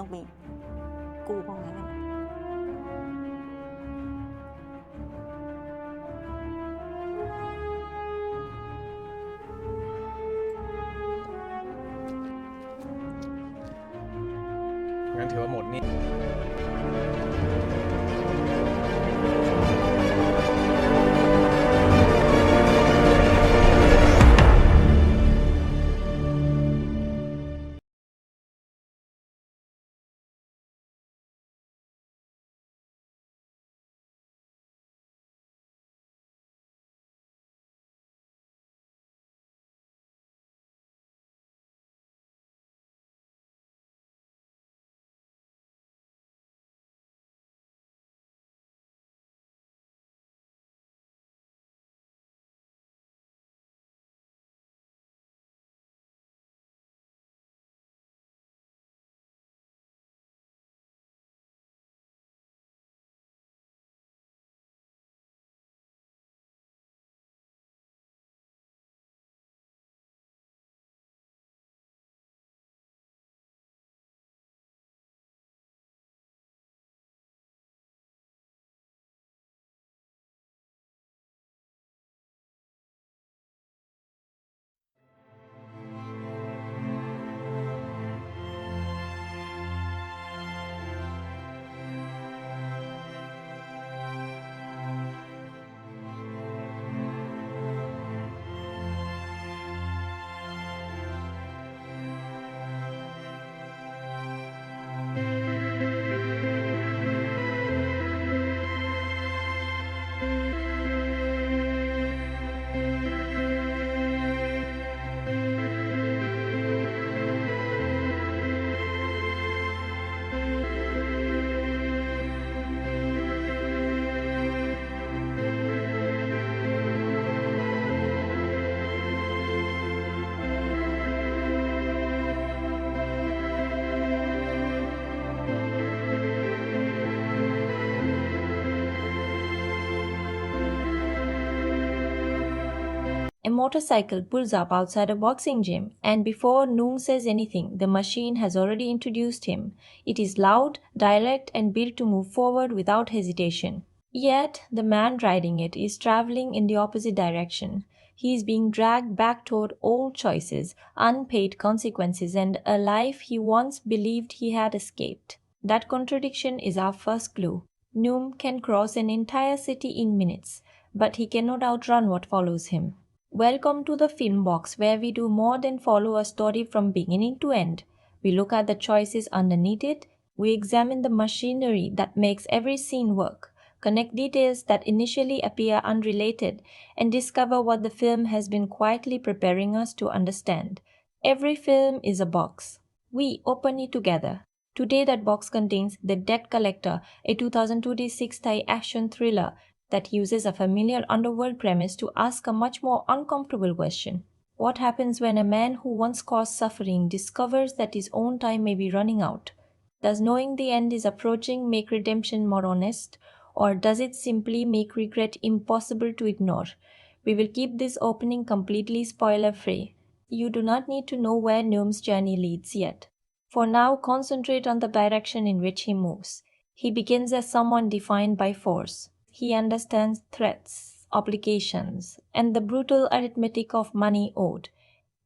ต้องไปกู้พวกนั้นน่ะ งั้นถือว่าหมดหนี่ A motorcycle pulls up outside a boxing gym, and before Noong says anything, the machine has already introduced him. It is loud, direct, and built to move forward without hesitation. Yet, the man riding it is traveling in the opposite direction. He is being dragged back toward old choices, unpaid consequences, and a life he once believed he had escaped. That contradiction is our first clue. Noom can cross an entire city in minutes, but he cannot outrun what follows him. Welcome to the Film Box, where we do more than follow a story from beginning to end. We look at the choices underneath it, we examine the machinery that makes every scene work, connect details that initially appear unrelated, and discover what the film has been quietly preparing us to understand. Every film is a box. We open it together. Today that box contains The Debt Collector, a 2026 Thai action thriller that uses a familiar underworld premise to ask a much more uncomfortable question. What happens when a man who once caused suffering discovers that his own time may be running out? Does knowing the end is approaching make redemption more honest, or does it simply make regret impossible to ignore? We will keep this opening completely spoiler-free. You do not need to know where Noom's journey leads yet. For now, concentrate on the direction in which he moves. He begins as someone defined by force. He understands threats, obligations, and the brutal arithmetic of money owed.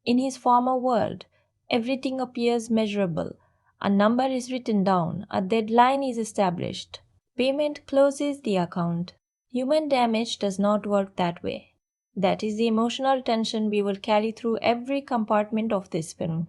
In his former world, everything appears measurable. A number is written down, a deadline is established. Payment closes the account. Human damage does not work that way. That is the emotional tension we will carry through every compartment of this film.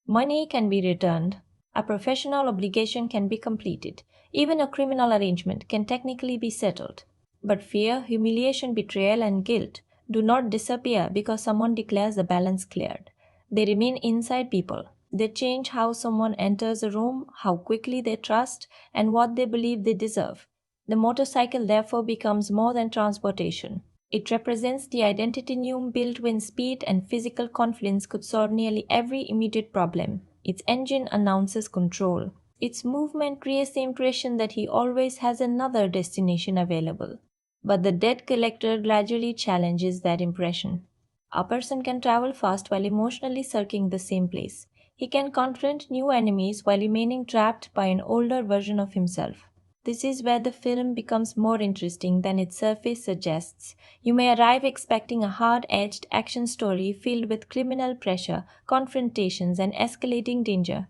Money can be returned. A professional obligation can be completed. Even a criminal arrangement can technically be settled. But fear, humiliation, betrayal, and guilt do not disappear because someone declares the balance cleared. They remain inside people. They change how someone enters a room, how quickly they trust, and what they believe they deserve. The motorcycle therefore becomes more than transportation. It represents the identity Noom built when speed and physical confidence could solve nearly every immediate problem. Its engine announces control. Its movement creates the impression that he always has another destination available. But the debt collector gradually challenges that impression. A person can travel fast while emotionally circling the same place. He can confront new enemies while remaining trapped by an older version of himself. This is where the film becomes more interesting than its surface suggests. You may arrive expecting a hard-edged action story filled with criminal pressure, confrontations, and escalating danger.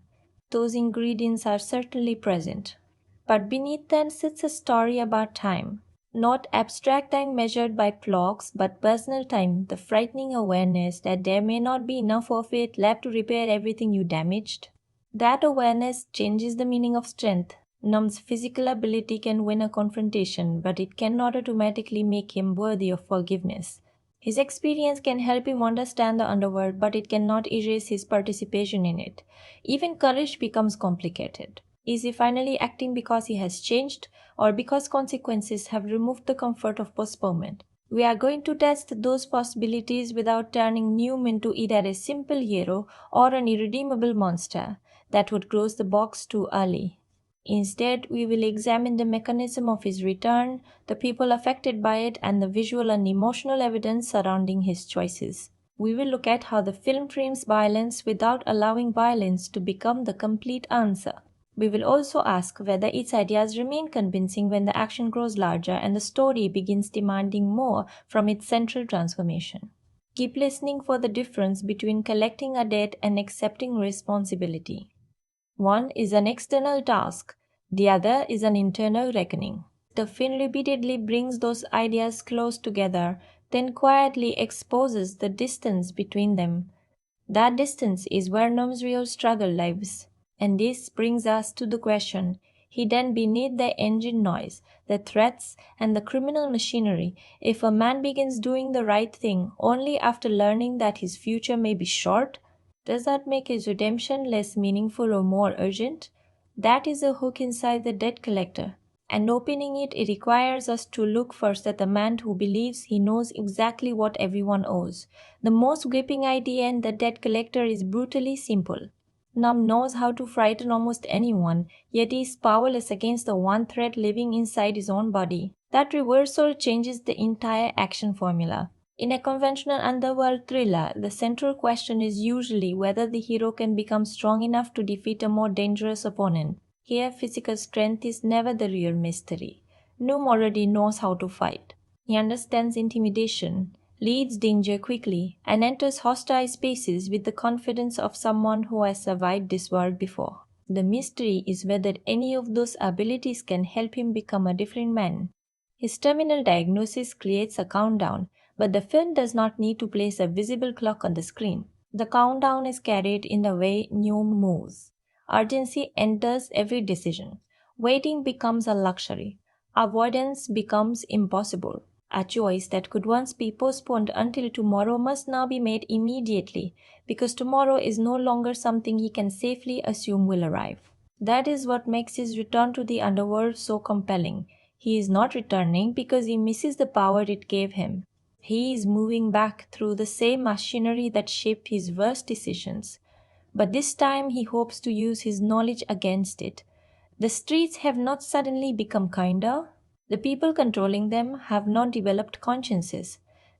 Those ingredients are certainly present. But beneath them sits a story about time. Not abstract time measured by clocks, but personal time, the frightening awareness that there may not be enough of it left to repair everything you damaged. That awareness changes the meaning of strength. Num's physical ability can win a confrontation, but it cannot automatically make him worthy of forgiveness. His experience can help him understand the underworld, but it cannot erase his participation in it. Even courage becomes complicated. Is he finally acting because he has changed, or because consequences have removed the comfort of postponement? We are going to test those possibilities without turning Newm into either a simple hero or an irredeemable monster. That would close the box too early. Instead, we will examine the mechanism of his return, the people affected by it, and the visual and emotional evidence surrounding his choices. We will look at how the film frames violence without allowing violence to become the complete answer. We will also ask whether its ideas remain convincing when the action grows larger and the story begins demanding more from its central transformation. Keep listening for the difference between collecting a debt and accepting responsibility. One is an external task, the other is an internal reckoning. The film repeatedly brings those ideas close together, then quietly exposes the distance between them. That distance is where Num's real struggle lives. And this brings us to the question, hidden beneath the engine noise, the threats, and the criminal machinery, if a man begins doing the right thing only after learning that his future may be short, does that make his redemption less meaningful or more urgent? That is a hook inside the debt collector. And opening it requires us to look first at the man who believes he knows exactly what everyone owes. The most gripping idea in the debt collector is brutally simple. Num knows how to frighten almost anyone, yet he is powerless against the one threat living inside his own body. That reversal changes the entire action formula. In a conventional underworld thriller, the central question is usually whether the hero can become strong enough to defeat a more dangerous opponent. Here, physical strength is never the real mystery. Noom already knows how to fight. He understands intimidation, leads danger quickly, and enters hostile spaces with the confidence of someone who has survived this world before. The mystery is whether any of those abilities can help him become a different man. His terminal diagnosis creates a countdown, but the film does not need to place a visible clock on the screen. The countdown is carried in the way Noom moves. Urgency enters every decision. Waiting becomes a luxury. Avoidance becomes impossible. A choice that could once be postponed until tomorrow must now be made immediately, because tomorrow is no longer something he can safely assume will arrive. That is what makes his return to the underworld so compelling. He is not returning because he misses the power it gave him. He is moving back through the same machinery that shaped his worst decisions. But this time he hopes to use his knowledge against it. The streets have not suddenly become kinder. The people controlling them have not developed consciences.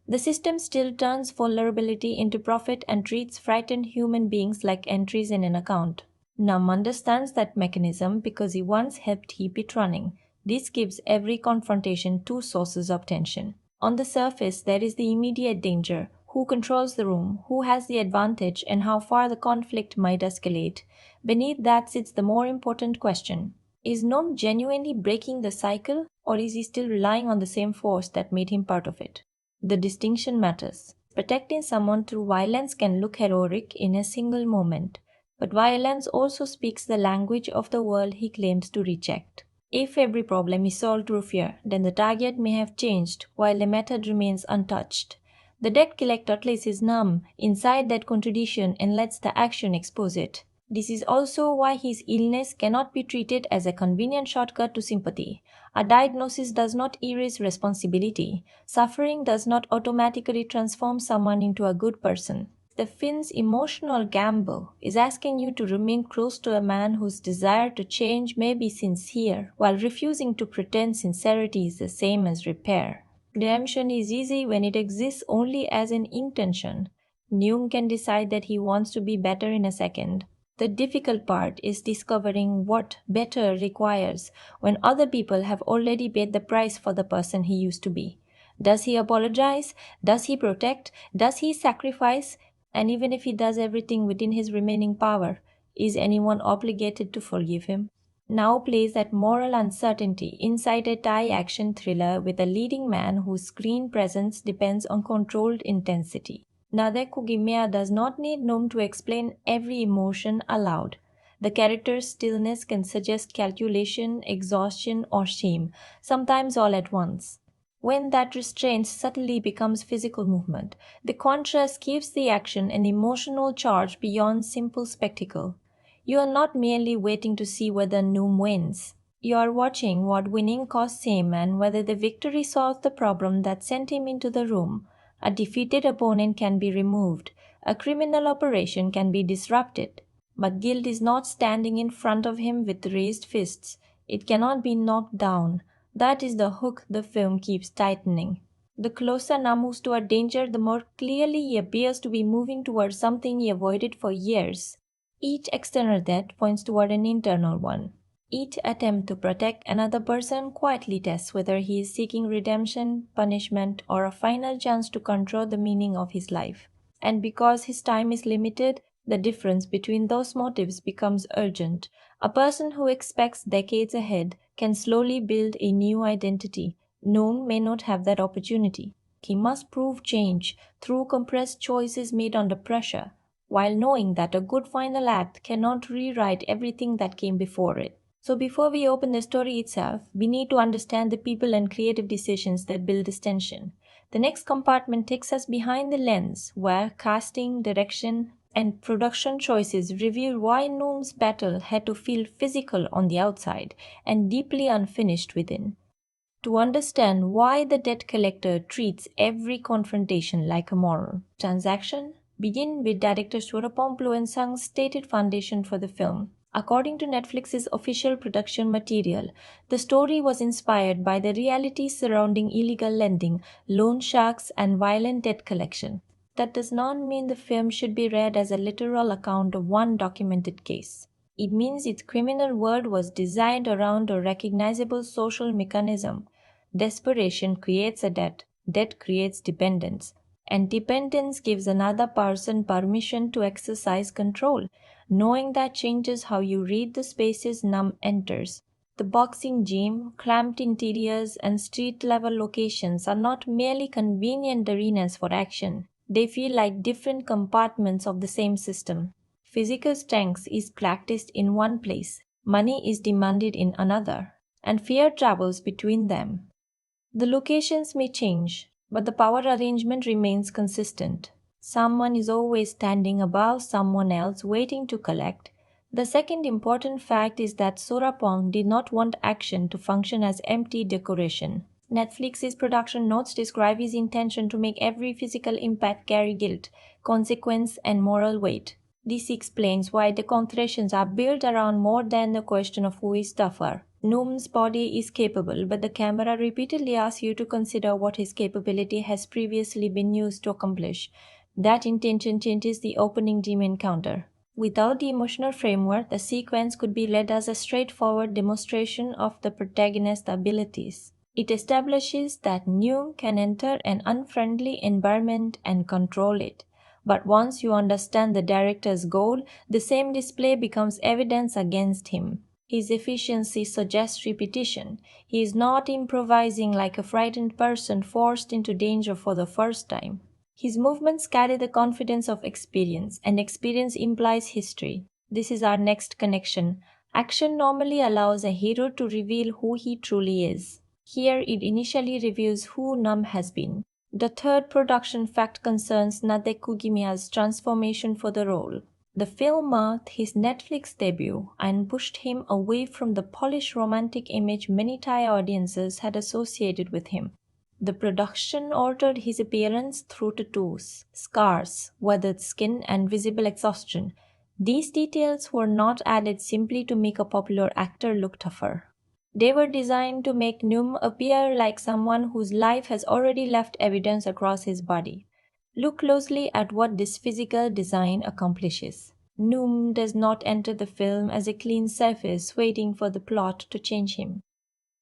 The system still turns vulnerability into profit and treats frightened human beings like entries in an account. Num understands that mechanism because he once helped keep it running. This gives every confrontation two sources of tension. On the surface, there is the immediate danger. Who controls the room, who has the advantage, and how far the conflict might escalate. Beneath that sits the more important question. Is Nom genuinely breaking the cycle, or is he still relying on the same force that made him part of it? The distinction matters. Protecting someone through violence can look heroic in a single moment, but violence also speaks the language of the world he claims to reject. If every problem is solved through fear, then the target may have changed while the method remains untouched. The debt collector places Num inside that contradiction and lets the action expose it. This is also why his illness cannot be treated as a convenient shortcut to sympathy. A diagnosis does not erase responsibility. Suffering does not automatically transform someone into a good person. The film's emotional gamble is asking you to remain close to a man whose desire to change may be sincere, while refusing to pretend sincerity is the same as repair. Redemption is easy when it exists only as an intention. Noom can decide that he wants to be better in a second. The difficult part is discovering what better requires when other people have already paid the price for the person he used to be. Does he apologize? Does he protect? Does he sacrifice? And even if he does everything within his remaining power, is anyone obligated to forgive him? Now plays that moral uncertainty inside a Thai action thriller with a leading man whose screen presence depends on controlled intensity. Nadech Kugimiya does not need Noam to explain every emotion aloud. The character's stillness can suggest calculation, exhaustion, or shame, sometimes all at once. When that restraint subtly becomes physical movement, the contrast gives the action an emotional charge beyond simple spectacle. You are not merely waiting to see whether Noam wins. You are watching what winning costs him and whether the victory solves the problem that sent him into the room. A defeated opponent can be removed. A criminal operation can be disrupted. But guilt is not standing in front of him with raised fists. It cannot be knocked down. That is the hook the film keeps tightening. The closer Nam moves toward danger, the more clearly he appears to be moving towards something he avoided for years. Each external death points toward an internal one. Each attempt to protect another person quietly tests whether he is seeking redemption, punishment, or a final chance to control the meaning of his life. And because his time is limited, the difference between those motives becomes urgent. A person who expects decades ahead can slowly build a new identity. Noam may not have that opportunity. He must prove change through compressed choices made under pressure, while knowing that a good final act cannot rewrite everything that came before it. So before we open the story itself, we need to understand the people and creative decisions that build this tension. The next compartment takes us behind the lens, where casting, direction, and production choices reveal why Noam's battle had to feel physical on the outside and deeply unfinished within. To understand why the debt collector treats every confrontation like a moral transaction, begin with director Surapong Pluensang's stated foundation for the film. According to Netflix's official production material, the story was inspired by the realities surrounding illegal lending, loan sharks, and violent debt collection. That does not mean the film should be read as a literal account of one documented case. It means its criminal world was designed around a recognizable social mechanism. Desperation creates a debt, debt creates dependence, and dependence gives another person permission to exercise control. Knowing that changes how you read the spaces Nam enters. The boxing gym, cramped interiors, and street-level locations are not merely convenient arenas for action. They feel like different compartments of the same system. Physical strength is practiced in one place, money is demanded in another, and fear travels between them. The locations may change, but the power arrangement remains consistent. Someone is always standing above someone else waiting to collect. The second important fact is that Sorapong did not want action to function as empty decoration. Netflix's production notes describe his intention to make every physical impact carry guilt, consequence, and moral weight. This explains why the confrontations are built around more than the question of who is tougher. Noam's body is capable, but the camera repeatedly asks you to consider what his capability has previously been used to accomplish. That intention changes the opening dream encounter. Without the emotional framework, the sequence could be read as a straightforward demonstration of the protagonist's abilities. It establishes that Noam can enter an unfriendly environment and control it. But once you understand the director's goal, the same display becomes evidence against him. His efficiency suggests repetition. He is not improvising like a frightened person forced into danger for the first time. His movements carry the confidence of experience, and experience implies history. This is our next connection. Action normally allows a hero to reveal who he truly is. Here it initially reveals who Nam has been. The third production fact concerns Nadech Kugimiya's transformation for the role. The film marked his Netflix debut and pushed him away from the polished romantic image many Thai audiences had associated with him. The production altered his appearance through tattoos, scars, weathered skin, and visible exhaustion. These details were not added simply to make a popular actor look tougher. They were designed to make Noam appear like someone whose life has already left evidence across his body. Look closely at what this physical design accomplishes. Noom does not enter the film as a clean surface waiting for the plot to change him.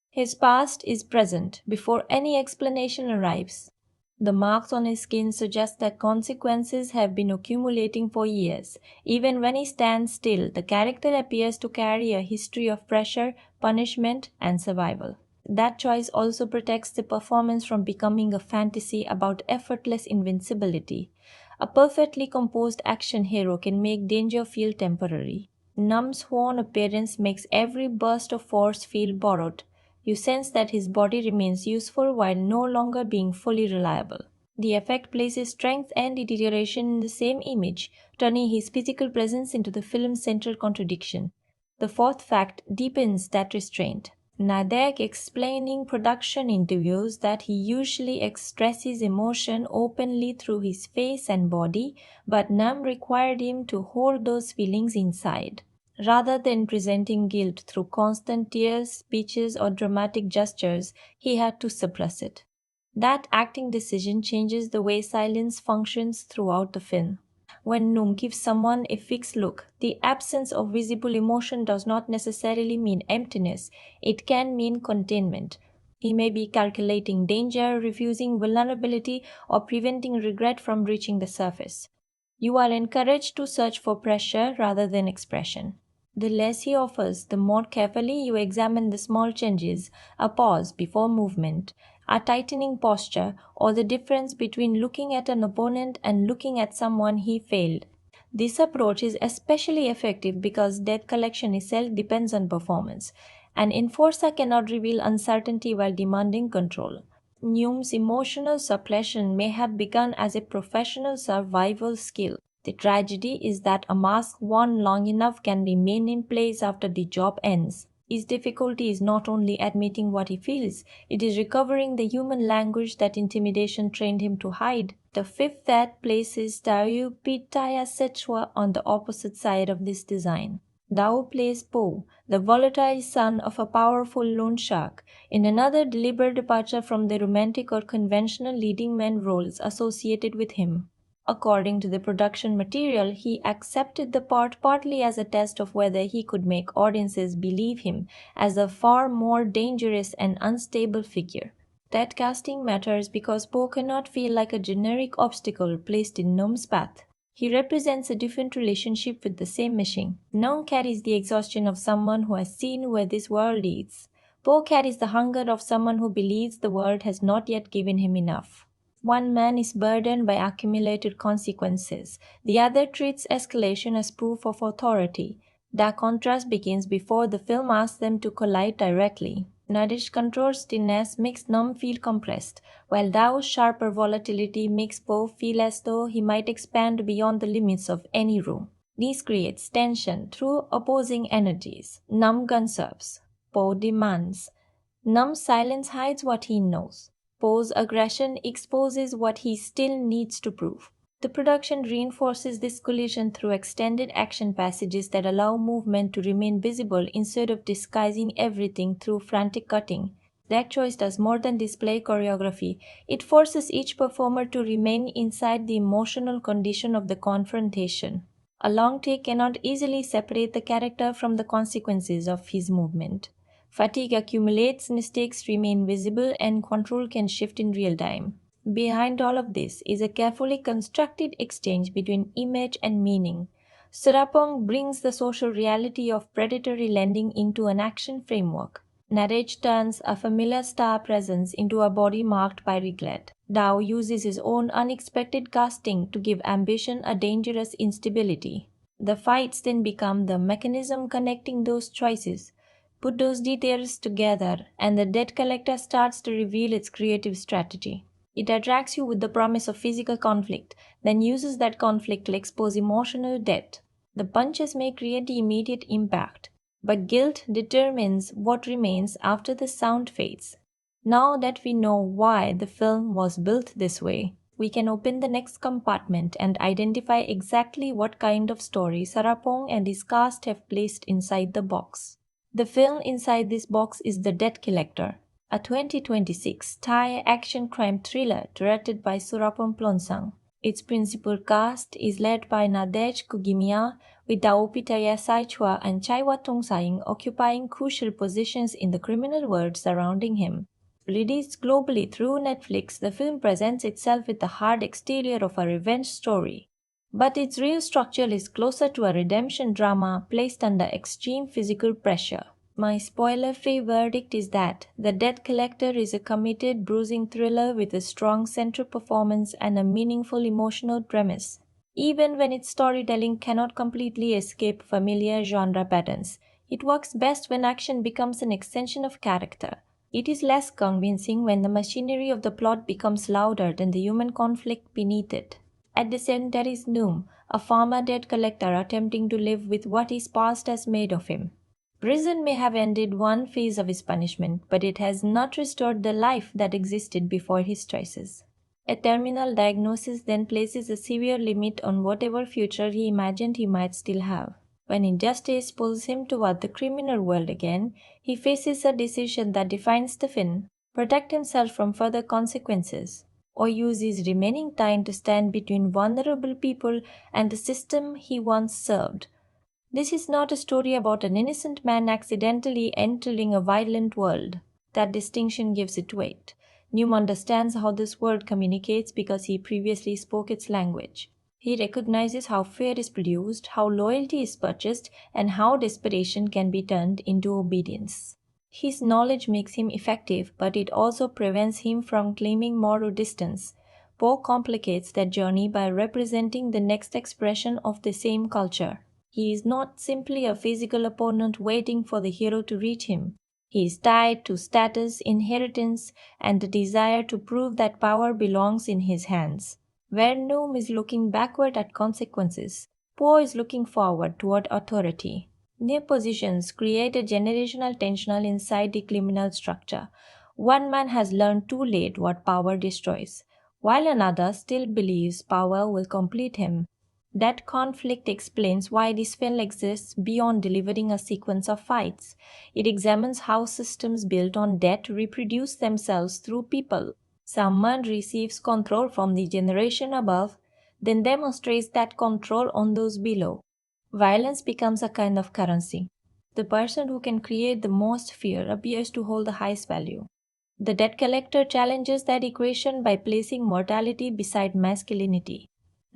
His past is present before any explanation arrives. The marks on his skin suggest that consequences have been accumulating for years. Even when he stands still, the character appears to carry a history of pressure, punishment, and survival. That choice also protects the performance from becoming a fantasy about effortless invincibility. A perfectly composed action hero can make danger feel temporary. Num's sworn appearance makes every burst of force feel borrowed. You sense that his body remains useful while no longer being fully reliable. The effect places strength and deterioration in the same image, turning his physical presence into the film's central contradiction. The fourth fact deepens that restraint. Nadech explaining production interviews that he usually expresses emotion openly through his face and body, but Nam required him to hold those feelings inside. Rather than presenting guilt through constant tears, speeches, or dramatic gestures, he had to suppress it. That acting decision changes the way silence functions throughout the film. When Noom gives someone a fixed look, the absence of visible emotion does not necessarily mean emptiness, it can mean containment. He may be calculating danger, refusing vulnerability, or preventing regret from reaching the surface. You are encouraged to search for pressure rather than expression. The less he offers, the more carefully you examine the small changes, a pause before movement, a tightening posture, or the difference between looking at an opponent and looking at someone he failed. This approach is especially effective because debt collection itself depends on performance. An enforcer cannot reveal uncertainty while demanding control. Newman's emotional suppression may have begun as a professional survival skill. The tragedy is that a mask worn long enough can remain in place after the job ends. His difficulty is not only admitting what he feels, it is recovering the human language that intimidation trained him to hide. The fifth that places Dayu Pitaya Sechwa on the opposite side of this design. Dao plays Po, the volatile son of a powerful loan shark, in another deliberate departure from the romantic or conventional leading man roles associated with him. According to the production material, he accepted the part partly as a test of whether he could make audiences believe him as a far more dangerous and unstable figure. That casting matters because Po cannot feel like a generic obstacle placed in Nom's path. He represents a different relationship with the same machine. Nom carries the exhaustion of someone who has seen where this world leads. Po carries the hunger of someone who believes the world has not yet given him enough. One man is burdened by accumulated consequences. The other treats escalation as proof of authority. That contrast begins before the film asks them to collide directly. Nadech's controlled stillness makes Nom feel compressed, while Dao's sharper volatility makes Po feel as though he might expand beyond the limits of any room. This creates tension through opposing energies. Nom conserves. Po demands. Num's silence hides what he knows. Poe's aggression exposes what he still needs to prove. The production reinforces this collision through extended action passages that allow movement to remain visible instead of disguising everything through frantic cutting. That choice does more than display choreography. It forces each performer to remain inside the emotional condition of the confrontation. A long take cannot easily separate the character from the consequences of his movement. Fatigue accumulates, mistakes remain visible, and control can shift in real time. Behind all of this is a carefully constructed exchange between image and meaning. Surapong brings the social reality of predatory lending into an action framework. Nadech turns a familiar star presence into a body marked by regret. Dao uses his own unexpected casting to give ambition a dangerous instability. The fights then become the mechanism connecting those choices. Put those details together, and the debt collector starts to reveal its creative strategy. It attracts you with the promise of physical conflict, then uses that conflict to expose emotional debt. The punches may create the immediate impact, but guilt determines what remains after the sound fades. Now that we know why the film was built this way, we can open the next compartment and identify exactly what kind of story Sarapong and his cast have placed inside the box. The film inside this box is The Debt Collector, a 2026 Thai action crime thriller directed by Surapong Plonsang. Its principal cast is led by Nadech Kugimiya, with Daopitaya Saichua and Chaiwa Tongsaing occupying crucial positions in the criminal world surrounding him. Released globally through Netflix, the film presents itself with the hard exterior of a revenge story. But its real structure is closer to a redemption drama placed under extreme physical pressure. My spoiler-free verdict is that The Debt Collector is a committed, bruising thriller with a strong central performance and a meaningful emotional premise. Even when its storytelling cannot completely escape familiar genre patterns, it works best when action becomes an extension of character. It is less convincing when the machinery of the plot becomes louder than the human conflict beneath it. At the center is Noom, a former debt collector attempting to live with what his past has made of him. Prison may have ended one phase of his punishment, but it has not restored the life that existed before his choices. A terminal diagnosis then places a severe limit on whatever future he imagined he might still have. When injustice pulls him toward the criminal world again, he faces a decision that defines the fin: protect himself from further consequences, or use his remaining time to stand between vulnerable people and the system he once served. This is not a story about an innocent man accidentally entering a violent world. That distinction gives it weight. Newman understands how this world communicates because he previously spoke its language. He recognizes how fear is produced, how loyalty is purchased, and how desperation can be turned into obedience. His knowledge makes him effective, but it also prevents him from claiming moral distance. Poe complicates that journey by representing the next expression of the same culture. He is not simply a physical opponent waiting for the hero to reach him. He is tied to status, inheritance, and the desire to prove that power belongs in his hands. Where Noom is looking backward at consequences, Poe is looking forward toward authority. Their positions create a generational tension inside the criminal structure. One man has learned too late what power destroys, while another still believes power will complete him. That conflict explains why this film exists beyond delivering a sequence of fights. It examines how systems built on debt reproduce themselves through people. Someone receives control from the generation above, then demonstrates that control on those below. Violence becomes a kind of currency. The person who can create the most fear appears to hold the highest value. The debt collector challenges that equation by placing mortality beside masculinity.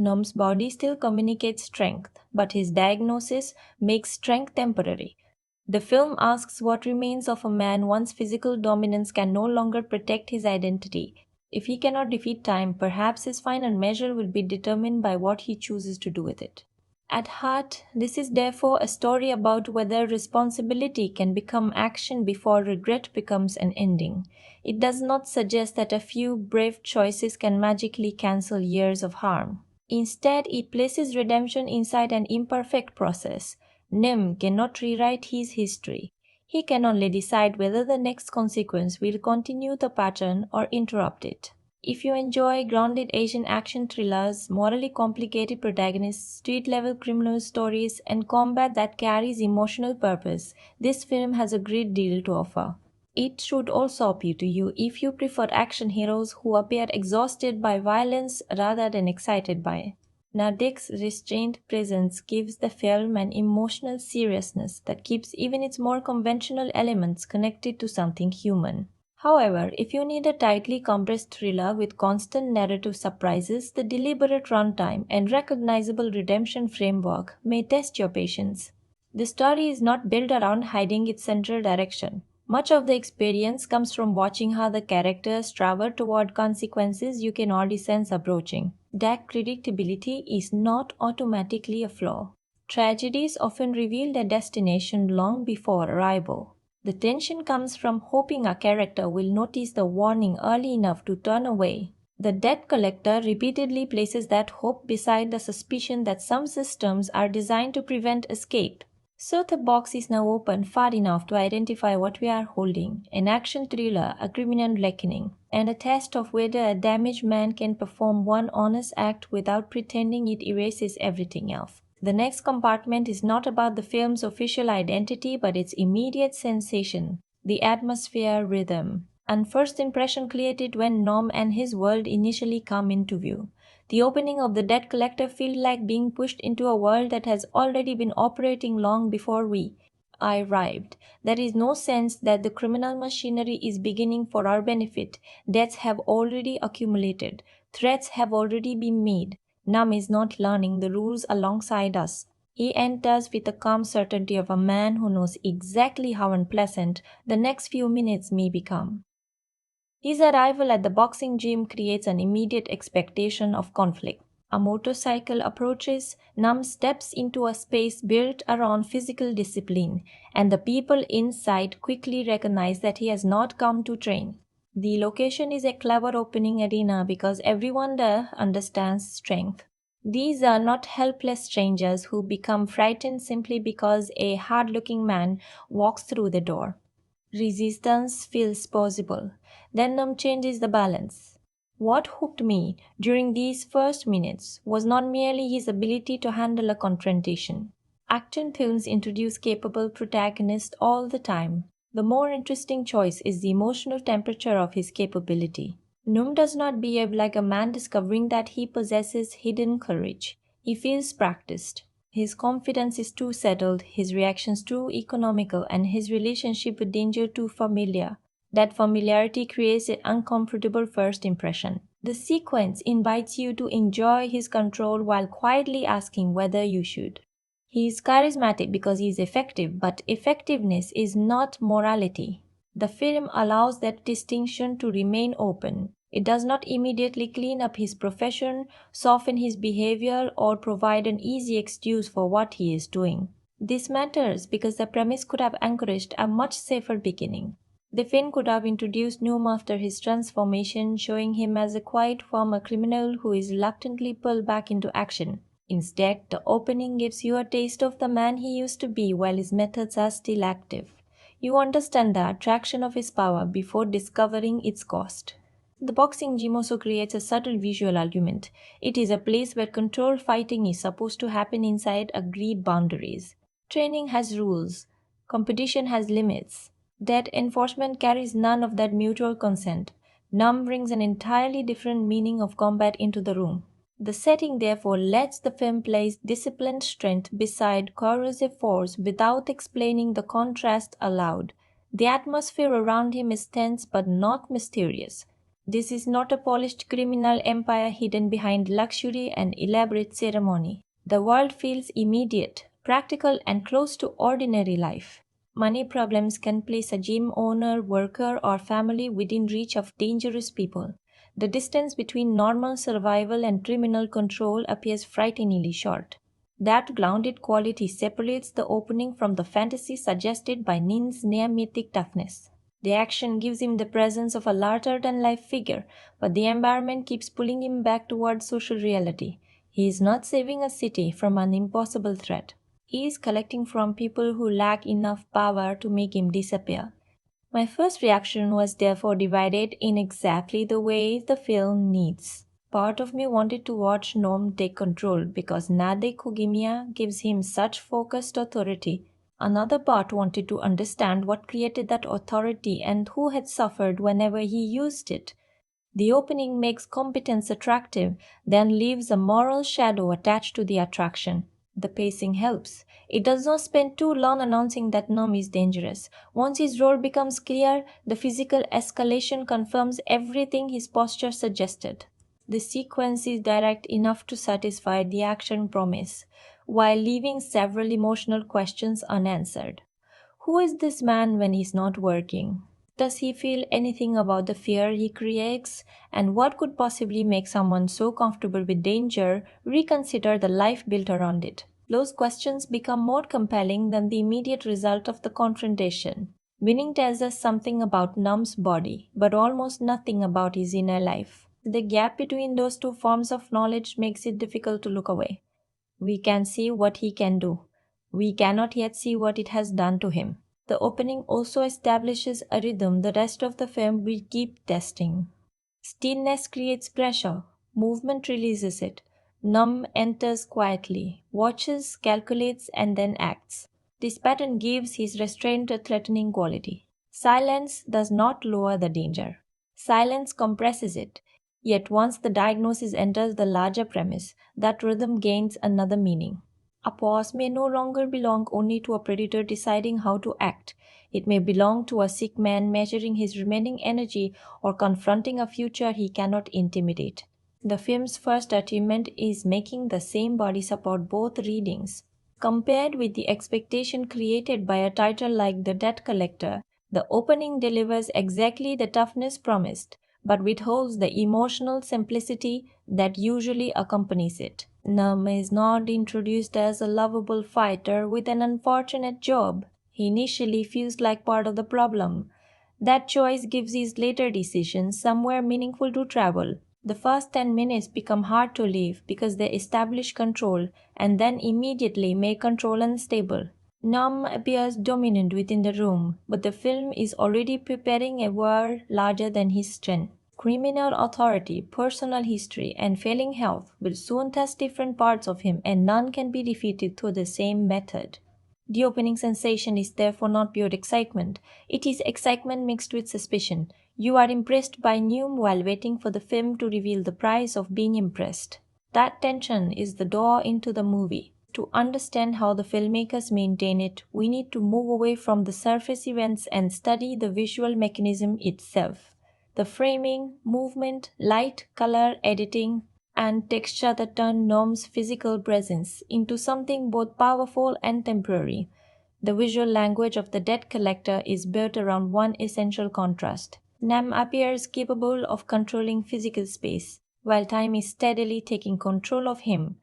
Nom's body still communicates strength, but his diagnosis makes strength temporary. The film asks what remains of a man once physical dominance can no longer protect his identity. If he cannot defeat time, perhaps his final measure will be determined by what he chooses to do with it. At heart, this is therefore a story about whether responsibility can become action before regret becomes an ending. It does not suggest that a few brave choices can magically cancel years of harm. Instead, it places redemption inside an imperfect process. Nim cannot rewrite his history. He can only decide whether the next consequence will continue the pattern or interrupt it. If you enjoy grounded Asian action thrillers, morally complicated protagonists, street-level criminal stories, and combat that carries emotional purpose, this film has a great deal to offer. It should also appeal to you if you prefer action heroes who appear exhausted by violence rather than excited by it. Nadech's restrained presence gives the film an emotional seriousness that keeps even its more conventional elements connected to something human. However, if you need a tightly compressed thriller with constant narrative surprises, the deliberate runtime and recognizable redemption framework may test your patience. The story is not built around hiding its central direction. Much of the experience comes from watching how the characters travel toward consequences you can already sense approaching. That predictability is not automatically a flaw. Tragedies often reveal their destination long before arrival. The tension comes from hoping a character will notice the warning early enough to turn away. The debt collector repeatedly places that hope beside the suspicion that some systems are designed to prevent escape. So the box is now open far enough to identify what we are holding: an action thriller, a criminal reckoning, and a test of whether a damaged man can perform one honest act without pretending it erases everything else. The next compartment is not about the film's official identity but its immediate sensation, the atmosphere, rhythm, and first impression created when Nom and his world initially come into view. The opening of the debt collector feels like being pushed into a world that has already been operating long before we arrived. There is no sense that the criminal machinery is beginning for our benefit. Debts have already accumulated. Threats have already been made. Nam is not learning the rules alongside us. He enters with the calm certainty of a man who knows exactly how unpleasant the next few minutes may become. His arrival at the boxing gym creates an immediate expectation of conflict. A motorcycle approaches, Nam steps into a space built around physical discipline, and the people inside quickly recognize that he has not come to train. The location is a clever opening arena because everyone there understands strength. These are not helpless strangers who become frightened simply because a hard-looking man walks through the door. Resistance feels possible. Then Nam changes the balance. What hooked me during these first minutes was not merely his ability to handle a confrontation. Action films introduce capable protagonists all the time. The more interesting choice is the emotional temperature of his capability. Noom does not behave like a man discovering that he possesses hidden courage. He feels practiced. His confidence is too settled, his reactions too economical, and his relationship with danger too familiar. That familiarity creates an uncomfortable first impression. The sequence invites you to enjoy his control while quietly asking whether you should. He is charismatic because he is effective, but effectiveness is not morality. The film allows that distinction to remain open. It does not immediately clean up his profession, soften his behavior, or provide an easy excuse for what he is doing. This matters because the premise could have encouraged a much safer beginning. The film could have introduced Noom after his transformation, showing him as a quiet former criminal who is reluctantly pulled back into action. Instead, the opening gives you a taste of the man he used to be while his methods are still active. You understand the attraction of his power before discovering its cost. The boxing gym also creates a subtle visual argument. It is a place where controlled fighting is supposed to happen inside agreed boundaries. Training has rules. Competition has limits. That enforcement carries none of that mutual consent. Numb brings an entirely different meaning of combat into the room. The setting therefore lets the film place disciplined strength beside corrosive force without explaining the contrast aloud. The atmosphere around him is tense but not mysterious. This is not a polished criminal empire hidden behind luxury and elaborate ceremony. The world feels immediate, practical, and close to ordinary life. Money problems can place a gym owner, worker, or family within reach of dangerous people. The distance between normal survival and criminal control appears frighteningly short. That grounded quality separates the opening from the fantasy suggested by Nin's near-mythic toughness. The action gives him the presence of a larger-than-life figure, but the environment keeps pulling him back towards social reality. He is not saving a city from an impossible threat. He is collecting from people who lack enough power to make him disappear. My first reaction was therefore divided in exactly the way the film needs. Part of me wanted to watch Nom take control because Nadech Kugimiya gives him such focused authority. Another part wanted to understand what created that authority and who had suffered whenever he used it. The opening makes competence attractive, then leaves a moral shadow attached to the attraction. The pacing helps. It does not spend too long announcing that Nom is dangerous. Once his role becomes clear, the physical escalation confirms everything his posture suggested. The sequence is direct enough to satisfy the action promise, while leaving several emotional questions unanswered. Who is this man when he's not working? Does he feel anything about the fear he creates? And what could possibly make someone so comfortable with danger reconsider the life built around it? Those questions become more compelling than the immediate result of the confrontation. Winning tells us something about Num's body, but almost nothing about his inner life. The gap between those two forms of knowledge makes it difficult to look away. We can see what he can do. We cannot yet see what it has done to him. The opening also establishes a rhythm the rest of the film will keep testing. Stillness creates pressure. Movement releases it. Numb enters quietly, watches, calculates, and then acts. This pattern gives his restraint a threatening quality. Silence does not lower the danger. Silence compresses it. Yet once the diagnosis enters the larger premise, that rhythm gains another meaning. A pause may no longer belong only to a predator deciding how to act. It may belong to a sick man measuring his remaining energy or confronting a future he cannot intimidate. The film's first achievement is making the same body support both readings. Compared with the expectation created by a title like The Debt Collector, the opening delivers exactly the toughness promised, but withholds the emotional simplicity that usually accompanies it. Nam is not introduced as a lovable fighter with an unfortunate job. He initially feels like part of the problem. That choice gives his later decisions somewhere meaningful to travel. The first 10 minutes become hard to leave because they establish control and then immediately make control unstable. Nam appears dominant within the room, but the film is already preparing a war larger than his strength. Criminal authority, personal history, and failing health will soon test different parts of him, and none can be defeated through the same method. The opening sensation is therefore not pure excitement. It is excitement mixed with suspicion. You are impressed by Neum while waiting for the film to reveal the price of being impressed. That tension is the door into the movie. To understand how the filmmakers maintain it, we need to move away from the surface events and study the visual mechanism itself. The framing, movement, light, color, editing, and texture that turn Nom's physical presence into something both powerful and temporary. The visual language of the debt collector is built around one essential contrast. Nam appears capable of controlling physical space, while time is steadily taking control of him.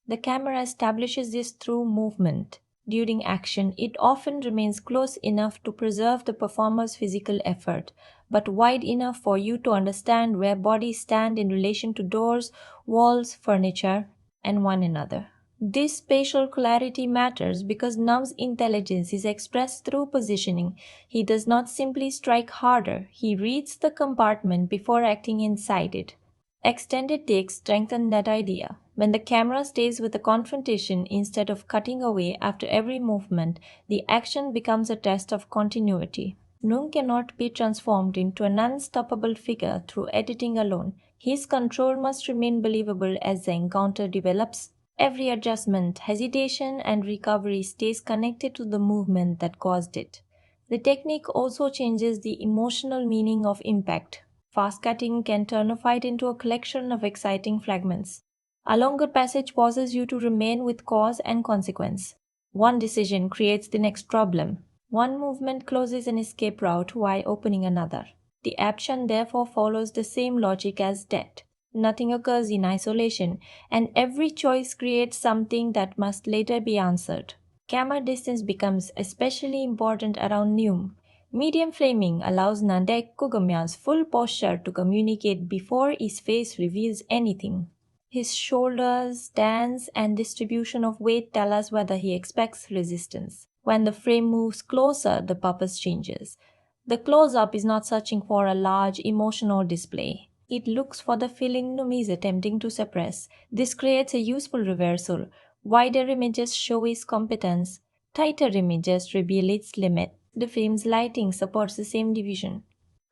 The camera establishes this through movement. During action, it often remains close enough to preserve the performer's physical effort, but wide enough for you to understand where bodies stand in relation to doors, walls, furniture, and one another. This spatial clarity matters because Nav's intelligence is expressed through positioning. He does not simply strike harder, he reads the compartment before acting inside it. Extended takes strengthen that idea. When the camera stays with the confrontation instead of cutting away after every movement, the action becomes a test of continuity. Nung cannot be transformed into an unstoppable figure through editing alone. His control must remain believable as the encounter develops. Every adjustment, hesitation, and recovery stays connected to the movement that caused it. The technique also changes the emotional meaning of impact. Fast cutting can turn a fight into a collection of exciting fragments. A longer passage pauses you to remain with cause and consequence. One decision creates the next problem. One movement closes an escape route while opening another. The action therefore follows the same logic as death. Nothing occurs in isolation, and every choice creates something that must later be answered. Camera distance becomes especially important around Neum. Medium framing allows Nadech Kugimiya's full posture to communicate before his face reveals anything. His shoulders, stance, and distribution of weight tell us whether he expects resistance. When the frame moves closer, the purpose changes. The close-up is not searching for a large emotional display. It looks for the feeling Numi is attempting to suppress. This creates a useful reversal. Wider images show his competence. Tighter images reveal its limit. The film's lighting supports the same division.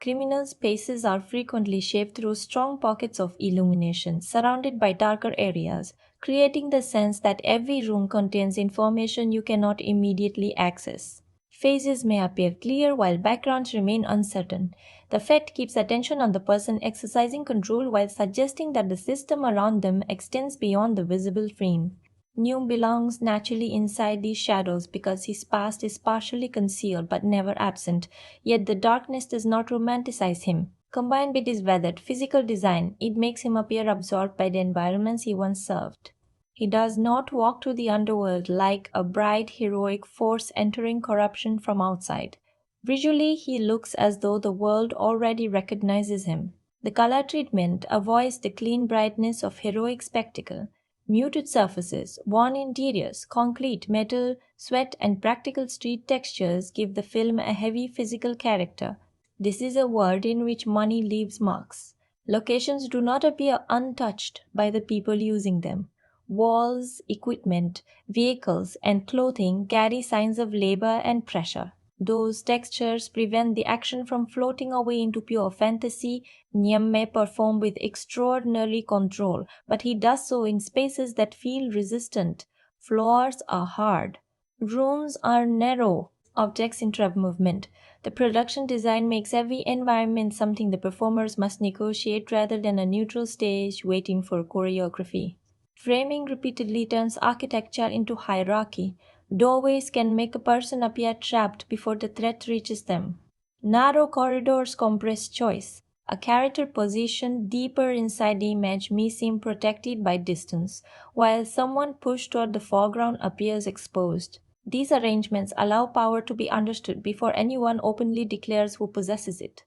Criminal spaces are frequently shaped through strong pockets of illumination, surrounded by darker areas, creating the sense that every room contains information you cannot immediately access. Faces may appear clear while backgrounds remain uncertain. The effect keeps attention on the person exercising control while suggesting that the system around them extends beyond the visible frame. Neum belongs naturally inside these shadows because his past is partially concealed but never absent, yet the darkness does not romanticize him. Combined with his weathered physical design, it makes him appear absorbed by the environments he once served. He does not walk through the underworld like a bright, heroic force entering corruption from outside. Visually, he looks as though the world already recognizes him. The color treatment avoids the clean brightness of heroic spectacle. Muted surfaces, worn interiors, concrete, metal, sweat, and practical street textures give the film a heavy physical character. This is a world in which money leaves marks. Locations do not appear untouched by the people using them. Walls, equipment, vehicles, and clothing carry signs of labor and pressure. Those textures prevent the action from floating away into pure fantasy. Nyam may perform with extraordinary control, but he does so in spaces that feel resistant. Floors are hard. Rooms are narrow. Objects interrupt movement. The production design makes every environment something the performers must negotiate rather than a neutral stage waiting for choreography. Framing repeatedly turns architecture into hierarchy. Doorways can make a person appear trapped before the threat reaches them. Narrow corridors compress choice. A character positioned deeper inside the image may seem protected by distance, while someone pushed toward the foreground appears exposed. These arrangements allow power to be understood before anyone openly declares who possesses it.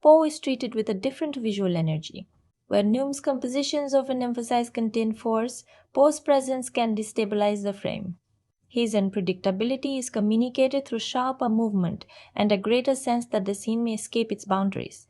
Poe is treated with a different visual energy. Where Nume's compositions often emphasize contained force, Poe's presence can destabilize the frame. His unpredictability is communicated through sharper movement and a greater sense that the scene may escape its boundaries.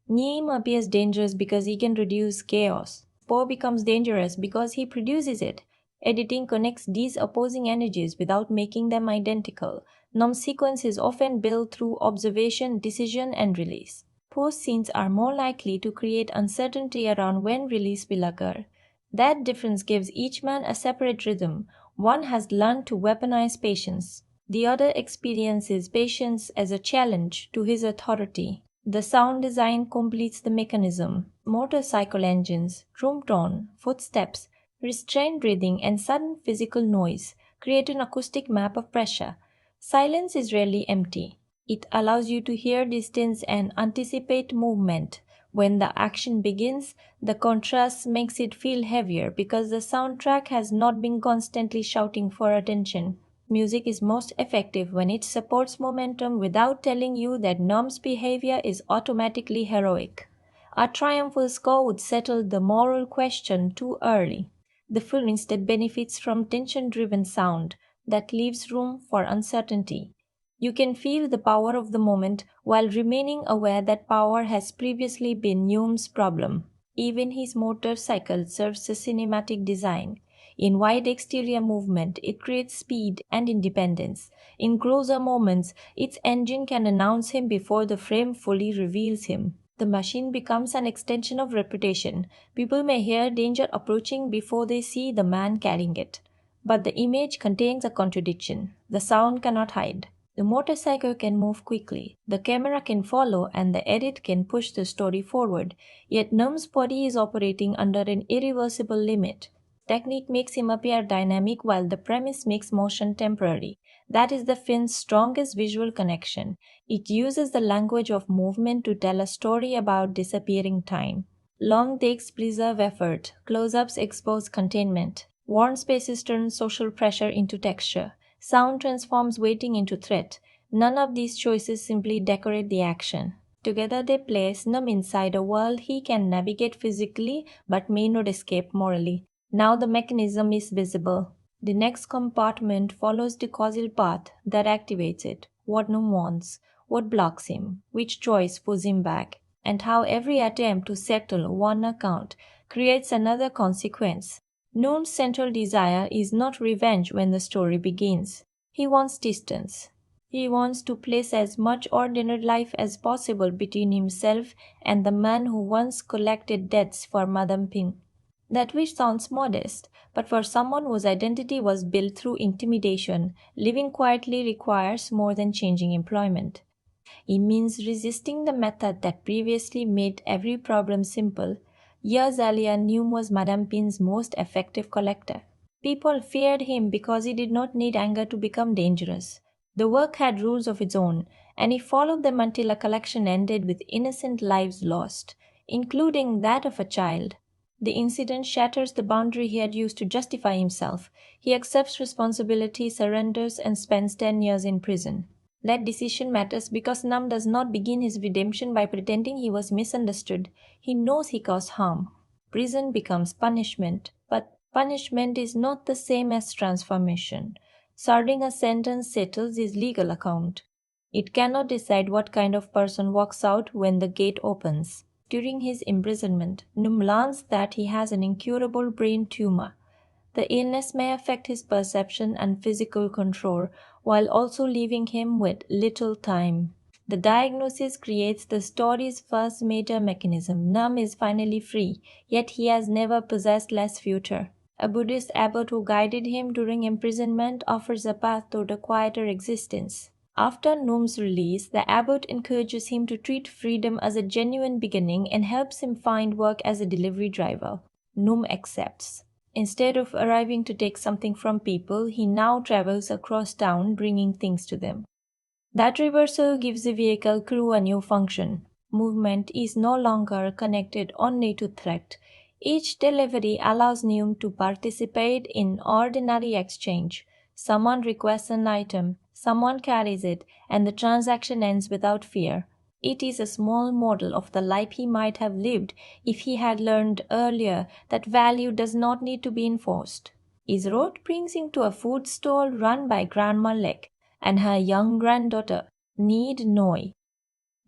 Neem appears dangerous because he can reduce chaos. Poe becomes dangerous because he produces it. Editing connects these opposing energies without making them identical. Num's sequence is often built through observation, decision, and release. Poe's scenes are more likely to create uncertainty around when release will occur. That difference gives each man a separate rhythm. One has learned to weaponize patience. The other experiences patience as a challenge to his authority. The sound design completes the mechanism. Motorcycle engines, room tone, footsteps, restrained breathing, and sudden physical noise create an acoustic map of pressure. Silence is rarely empty. It allows you to hear distance and anticipate movement. When the action begins, the contrast makes it feel heavier because the soundtrack has not been constantly shouting for attention. Music is most effective when it supports momentum without telling you that Num's behavior is automatically heroic. A triumphal score would settle the moral question too early. The film instead benefits from tension-driven sound that leaves room for uncertainty. You can feel the power of the moment while remaining aware that power has previously been Hume's problem. Even his motorcycle serves a cinematic design. In wide exterior movement, it creates speed and independence. In closer moments, its engine can announce him before the frame fully reveals him. The machine becomes an extension of reputation. People may hear danger approaching before they see the man carrying it. But the image contains a contradiction. The sound cannot hide. The motorcycle can move quickly, the camera can follow, and the edit can push the story forward. Yet Num's body is operating under an irreversible limit. Technique makes him appear dynamic while the premise makes motion temporary. That is the film's strongest visual connection. It uses the language of movement to tell a story about disappearing time. Long takes preserve effort, close-ups expose containment. Worn spaces turn social pressure into texture. Sound transforms waiting into threat. None of these choices simply decorate the action. Together they place Num inside a world he can navigate physically but may not escape morally. Now the mechanism is visible. The next compartment follows the causal path that activates it. What Num wants, what blocks him, which choice pulls him back, and how every attempt to settle one account creates another consequence. Noon's central desire is not revenge when the story begins. He wants distance. He wants to place as much ordinary life as possible between himself and the man who once collected debts for Madame Ping. That wish sounds modest, but for someone whose identity was built through intimidation, living quietly requires more than changing employment. It means resisting the method that previously made every problem simple. Years earlier, Nume was Madame Pin's most effective collector. People feared him because he did not need anger to become dangerous. The work had rules of its own, and he followed them until a collection ended with innocent lives lost, including that of a child. The incident shatters the boundary he had used to justify himself. He accepts responsibility, surrenders, and spends 10 years in prison. That decision matters because Num does not begin his redemption by pretending he was misunderstood. He knows he caused harm. Prison becomes punishment, but punishment is not the same as transformation. Serving a sentence settles his legal account. It cannot decide what kind of person walks out when the gate opens. During his imprisonment, Num learns that he has an incurable brain tumor. The illness may affect his perception and physical control, while also leaving him with little time. The diagnosis creates the story's first major mechanism. Nam is finally free, yet he has never possessed less future. A Buddhist abbot who guided him during imprisonment offers a path toward a quieter existence. After Noom's release, the abbot encourages him to treat freedom as a genuine beginning and helps him find work as a delivery driver. Noom accepts. Instead of arriving to take something from people, he now travels across town bringing things to them. That reversal gives the vehicle crew a new function. Movement is no longer connected only to threat. Each delivery allows Noom to participate in ordinary exchange. Someone requests an item, someone carries it, and the transaction ends without fear. It is a small model of the life he might have lived if he had learned earlier that value does not need to be enforced. His road brings him to a food stall run by Grandma Lek and her young granddaughter, Nid Noi.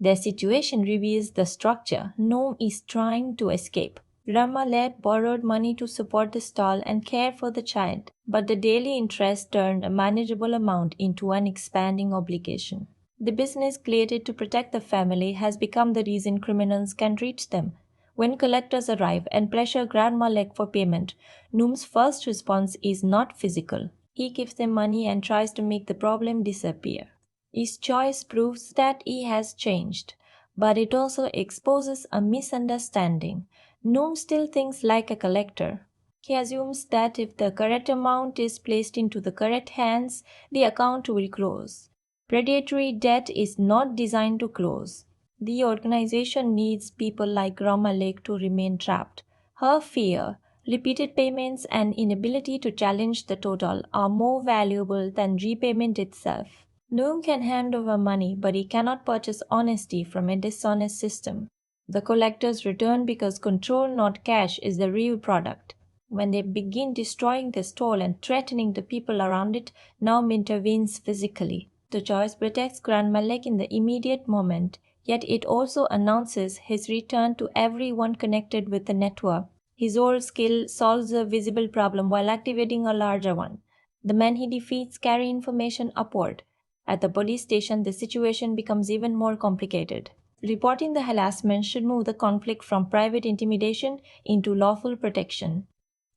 Their situation reveals the structure. Noam is trying to escape. Grandma Lek borrowed money to support the stall and care for the child, but the daily interest turned a manageable amount into an expanding obligation. The business created to protect the family has become the reason criminals can reach them. When collectors arrive and pressure Grandma Lek for payment, Noom's first response is not physical. He gives them money and tries to make the problem disappear. His choice proves that he has changed, but it also exposes a misunderstanding. Noom still thinks like a collector. He assumes that if the correct amount is placed into the correct hands, the account will close. Predatory debt is not designed to close. The organization needs people like Grandma Lek to remain trapped. Her fear, repeated payments, and inability to challenge the total are more valuable than repayment itself. Noom can hand over money, but he cannot purchase honesty from a dishonest system. The collectors return because control, not cash, is the real product. When they begin destroying the stall and threatening the people around it, Noom intervenes physically. The choice protects Grandma Lek in the immediate moment, yet it also announces his return to everyone connected with the network. His old skill solves a visible problem while activating a larger one. The men he defeats carry information upward. At the police station, the situation becomes even more complicated. Reporting the harassment should move the conflict from private intimidation into lawful protection.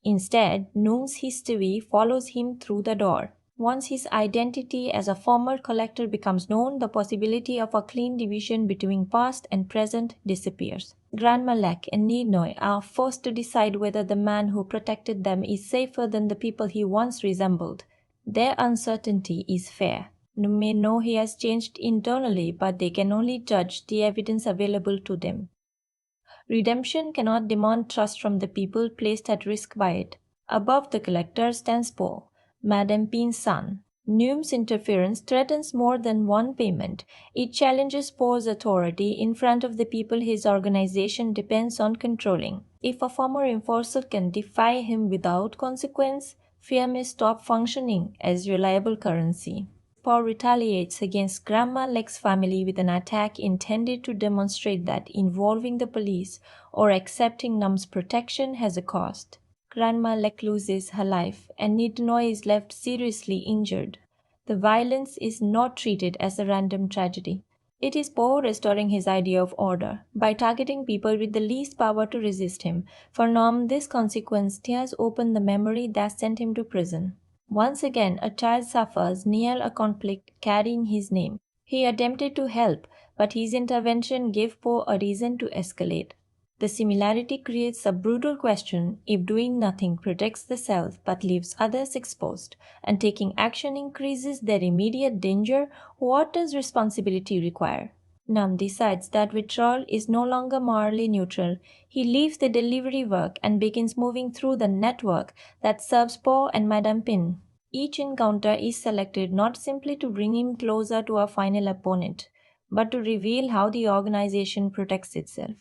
Instead, Noom's history follows him through the door. Once his identity as a former collector becomes known, the possibility of a clean division between past and present disappears. Grandma Lek and Nid Noi are forced to decide whether the man who protected them is safer than the people he once resembled. Their uncertainty is fair. They may know he has changed internally, but they can only judge the evidence available to them. Redemption cannot demand trust from the people placed at risk by it. Above the collector stands Po, Madame Pin's son. Noom's interference threatens more than one payment. It challenges Po's authority in front of the people his organization depends on controlling. If a former enforcer can defy him without consequence, fear may stop functioning as reliable currency. Po retaliates against Grandma Lek's family with an attack intended to demonstrate that involving the police or accepting Num's protection has a cost. Grandma Lek loses her life and Nid Noi is left seriously injured. The violence is not treated as a random tragedy. It is Po restoring his idea of order by targeting people with the least power to resist him. For Nom, this consequence tears open the memory that sent him to prison. Once again, a child suffers near a conflict carrying his name. He attempted to help, but his intervention gave Po a reason to escalate. The similarity creates a brutal question: if doing nothing protects the self but leaves others exposed, and taking action increases their immediate danger, what does responsibility require? Nam decides that withdrawal is no longer morally neutral. He leaves the delivery work and begins moving through the network that serves Po and Madame Pin. Each encounter is selected not simply to bring him closer to a final opponent, but to reveal how the organization protects itself.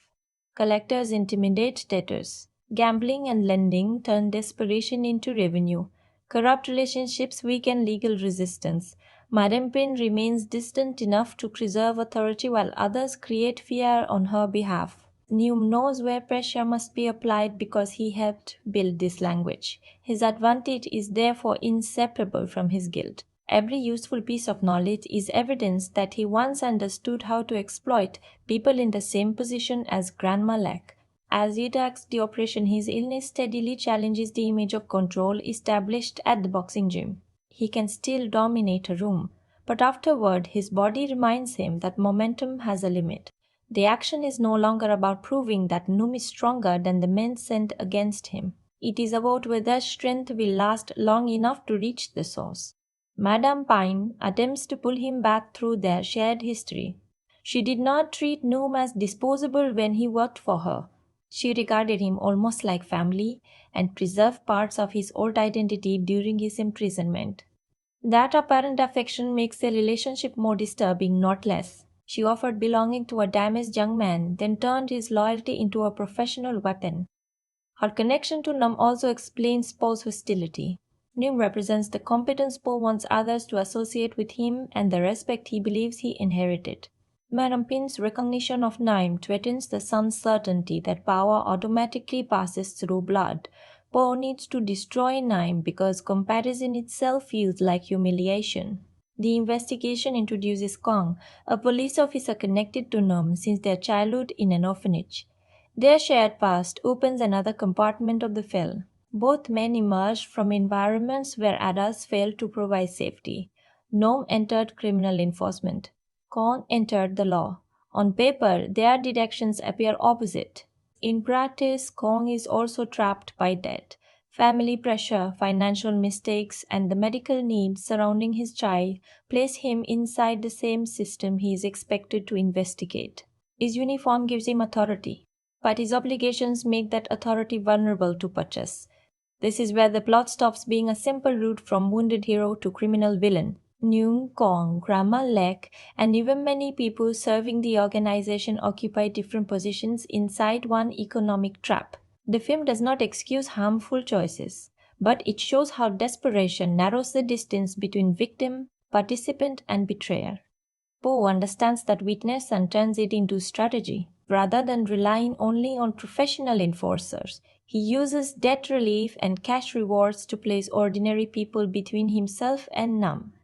Collectors intimidate debtors. Gambling and lending turn desperation into revenue. Corrupt relationships weaken legal resistance. Madame Pin remains distant enough to preserve authority while others create fear on her behalf. Neum knows where pressure must be applied because he helped build this language. His advantage is therefore inseparable from his guilt. Every useful piece of knowledge is evidence that he once understood how to exploit people in the same position as Grandma Lek. As he attacks the operation, his illness steadily challenges the image of control established at the boxing gym. He can still dominate a room, but afterward his body reminds him that momentum has a limit. The action is no longer about proving that Noom is stronger than the men sent against him. It is about whether strength will last long enough to reach the source. Madame Pine attempts to pull him back through their shared history. She did not treat Noom as disposable when he worked for her. She regarded him almost like family and preserved parts of his old identity during his imprisonment. That apparent affection makes their relationship more disturbing, not less. She offered belonging to a damaged young man, then turned his loyalty into a professional weapon. Her connection to Num also explains Poe's hostility. Num represents the competence Poe wants others to associate with him and the respect he believes he inherited. Madame Pin's recognition of Naim threatens the son's certainty that power automatically passes through blood. Poe needs to destroy Naim because comparison itself feels like humiliation. The investigation introduces Kong, a police officer connected to Num since their childhood in an orphanage. Their shared past opens another compartment of the film. Both men emerged from environments where adults failed to provide safety. Nome entered criminal enforcement. Kong entered the law. On paper, their directions appear opposite. In practice, Kong is also trapped by debt, family pressure, financial mistakes, and the medical needs surrounding his child place him inside the same system he is expected to investigate. His uniform gives him authority, but his obligations make that authority vulnerable to purchase. This is where the plot stops being a simple route from wounded hero to criminal villain. Nyung Kong, Grandma Lek, and even many people serving the organization occupy different positions inside one economic trap. The film does not excuse harmful choices, but it shows how desperation narrows the distance between victim, participant, and betrayer. Poe understands that weakness and turns it into strategy. Rather than relying only on professional enforcers, he uses debt relief and cash rewards to place ordinary people between himself and Num.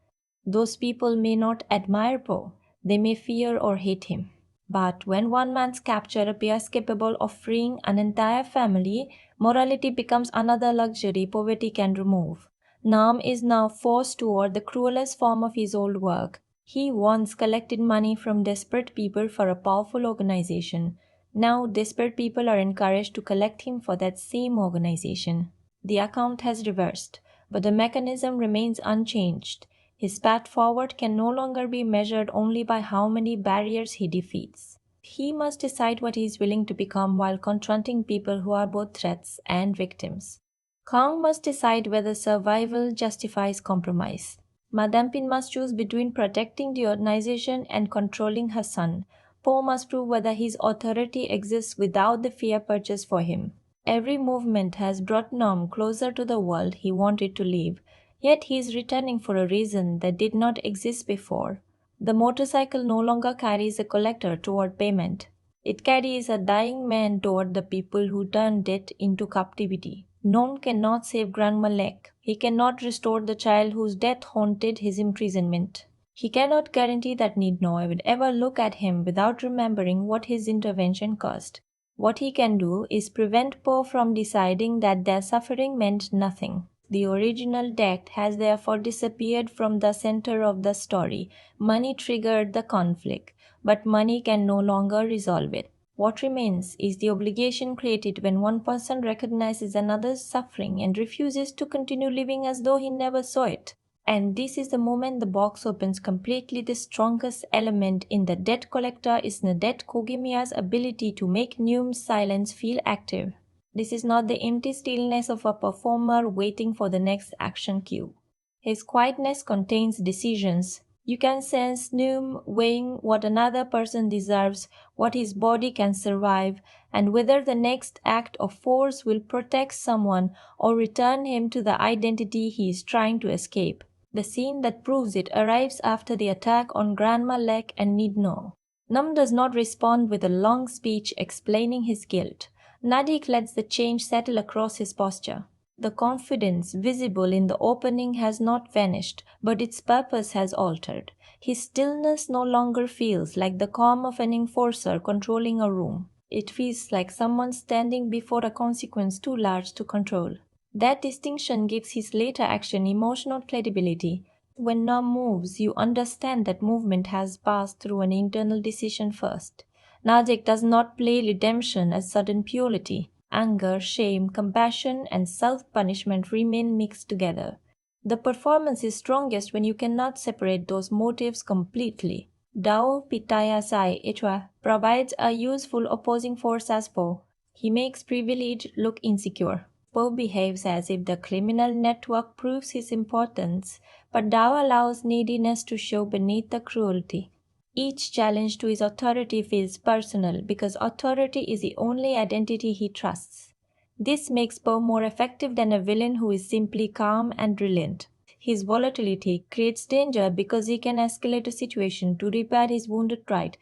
Those people may not admire Poe, they may fear or hate him. But when one man's capture appears capable of freeing an entire family, morality becomes another luxury poverty can remove. Nam is now forced toward the cruelest form of his old work. He once collected money from desperate people for a powerful organization. Now desperate people are encouraged to collect him for that same organization. The account has reversed, but the mechanism remains unchanged. His path forward can no longer be measured only by how many barriers he defeats. He must decide what he is willing to become while confronting people who are both threats and victims. Kong must decide whether survival justifies compromise. Madame Pin must choose between protecting the organization and controlling her son. Poe must prove whether his authority exists without the fear purchased for him. Every movement has brought Nom closer to the world he wanted to live, yet he is returning for a reason that did not exist before. The motorcycle no longer carries a collector toward payment. It carries a dying man toward the people who turned debt into captivity. Nom cannot save Grandma Lek. He cannot restore the child whose death haunted his imprisonment. He cannot guarantee that Nid Noi would ever look at him without remembering what his intervention cost. What he can do is prevent Poe from deciding that their suffering meant nothing. The original debt has therefore disappeared from the center of the story. Money triggered the conflict, but money can no longer resolve it. What remains is the obligation created when one person recognizes another's suffering and refuses to continue living as though he never saw it. And this is the moment the box opens completely. The strongest element in the debt collector is Nadech Kugimiya's ability to make Neum's silence feel active. This is not the empty stillness of a performer waiting for the next action cue. His quietness contains decisions. You can sense Neum weighing what another person deserves, what his body can survive, and whether the next act of force will protect someone or return him to the identity he is trying to escape. The scene that proves it arrives after the attack on Grandma Lek and Nid Noi. Num does not respond with a long speech explaining his guilt. Nadech lets the change settle across his posture. The confidence visible in the opening has not vanished, but its purpose has altered. His stillness no longer feels like the calm of an enforcer controlling a room. It feels like someone standing before a consequence too large to control. That distinction gives his later action emotional credibility. When Nam moves, you understand that movement has passed through an internal decision first. Nadech does not play redemption as sudden purity. Anger, shame, compassion, and self-punishment remain mixed together. The performance is strongest when you cannot separate those motives completely. Dao Pitaya Sai Ichwa provides a useful opposing force as Po. He makes privilege look insecure. Po behaves as if the criminal network proves his importance, but Dao allows neediness to show beneath the cruelty. Each challenge to his authority feels personal because authority is the only identity he trusts. This makes Po more effective than a villain who is simply calm and brilliant. His volatility creates danger because he can escalate a situation to repair his wounded pride.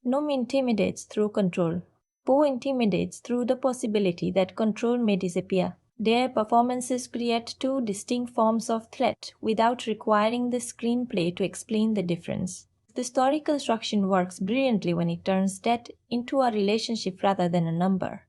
Num intimidates through control. Po intimidates through the possibility that control may disappear. Their performances create two distinct forms of threat without requiring the screenplay to explain the difference. The story construction works brilliantly when it turns debt into a relationship rather than a number.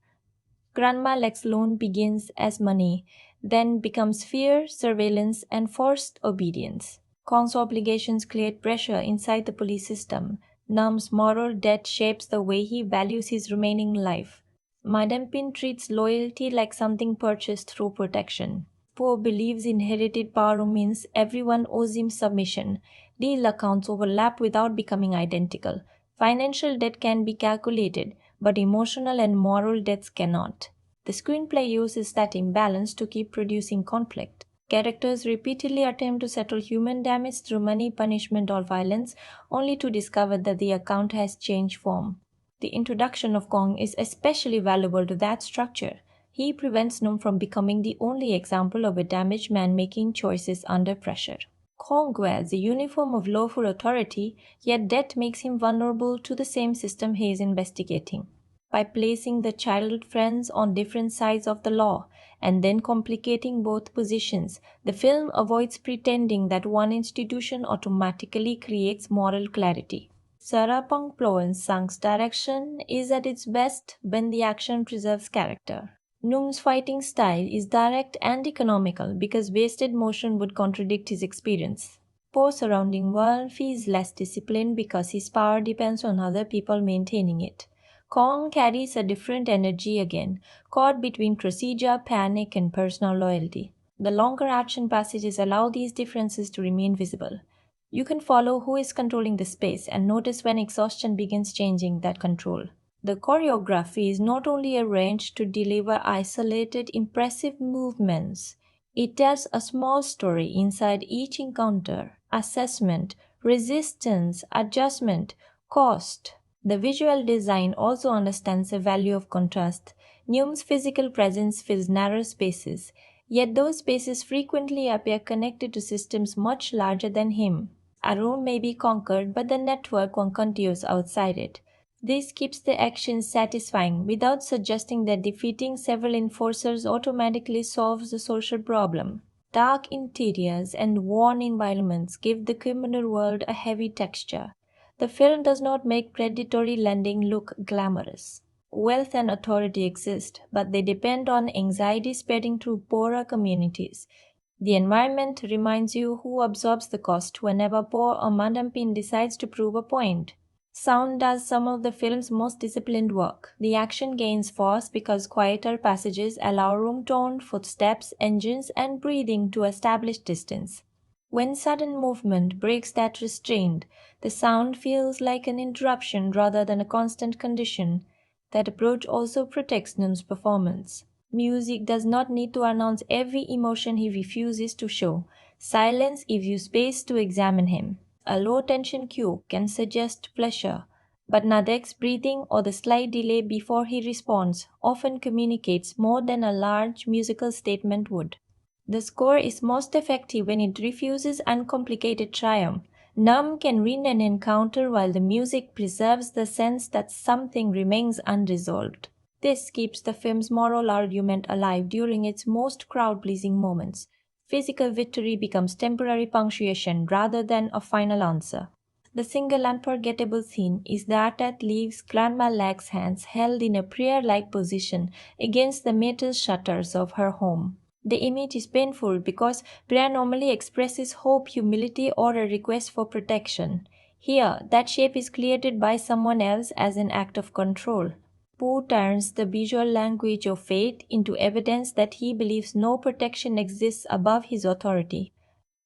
Grandma Lek's loan begins as money, then becomes fear, surveillance, and forced obedience. Kong's obligations create pressure inside the police system. Num's moral debt shapes the way he values his remaining life. Madame Pin treats loyalty like something purchased through protection. Po believes inherited power means everyone owes him submission. Deal accounts overlap without becoming identical. Financial debt can be calculated, but emotional and moral debts cannot. The screenplay uses that imbalance to keep producing conflict. Characters repeatedly attempt to settle human damage through money, punishment, or violence, only to discover that the account has changed form. The introduction of Kong is especially valuable to that structure. He prevents Num from becoming the only example of a damaged man making choices under pressure. Kong wears the uniform of lawful authority, yet death makes him vulnerable to the same system he is investigating. By placing the childhood friends on different sides of the law and then complicating both positions, the film avoids pretending that one institution automatically creates moral clarity. Sarapong Ploensang's direction is at its best when the action preserves character. Nung's fighting style is direct and economical because wasted motion would contradict his experience. Poe's surrounding world feels less disciplined because his power depends on other people maintaining it. Kong carries a different energy again, caught between procedure, panic, and personal loyalty. The longer action passages allow these differences to remain visible. You can follow who is controlling the space and notice when exhaustion begins changing that control. The choreography is not only arranged to deliver isolated, impressive movements, it tells a small story inside each encounter: assessment, resistance, adjustment, cost. The visual design also understands the value of contrast. Newman's physical presence fills narrow spaces, yet those spaces frequently appear connected to systems much larger than him. A room may be conquered, but the network one continues outside it. This keeps the action satisfying without suggesting that defeating several enforcers automatically solves the social problem. Dark interiors and worn environments give the criminal world a heavy texture. The film does not make predatory lending look glamorous. Wealth and authority exist, but they depend on anxiety spreading through poorer communities. The environment reminds you who absorbs the cost whenever Po or Madam Pin decides to prove a point. Sound does some of the film's most disciplined work. The action gains force because quieter passages allow room tone, footsteps, engines, and breathing to establish distance. When sudden movement breaks that restraint, the sound feels like an interruption rather than a constant condition. That approach also protects Num's performance. Music does not need to announce every emotion he refuses to show. Silence gives you space to examine him. A low-tension cue can suggest pleasure, but Nadek's breathing or the slight delay before he responds often communicates more than a large musical statement would. The score is most effective when it refuses uncomplicated triumph. Numb can win an encounter while the music preserves the sense that something remains unresolved. This keeps the film's moral argument alive during its most crowd-pleasing moments. Physical victory becomes temporary punctuation rather than a final answer. The single unforgettable scene is that that leaves Grandma Lek's hands held in a prayer-like position against the metal shutters of her home. The image is painful because prayer normally expresses hope, humility, or a request for protection. Here, that shape is created by someone else as an act of control. Poe turns the visual language of faith into evidence that he believes no protection exists above his authority.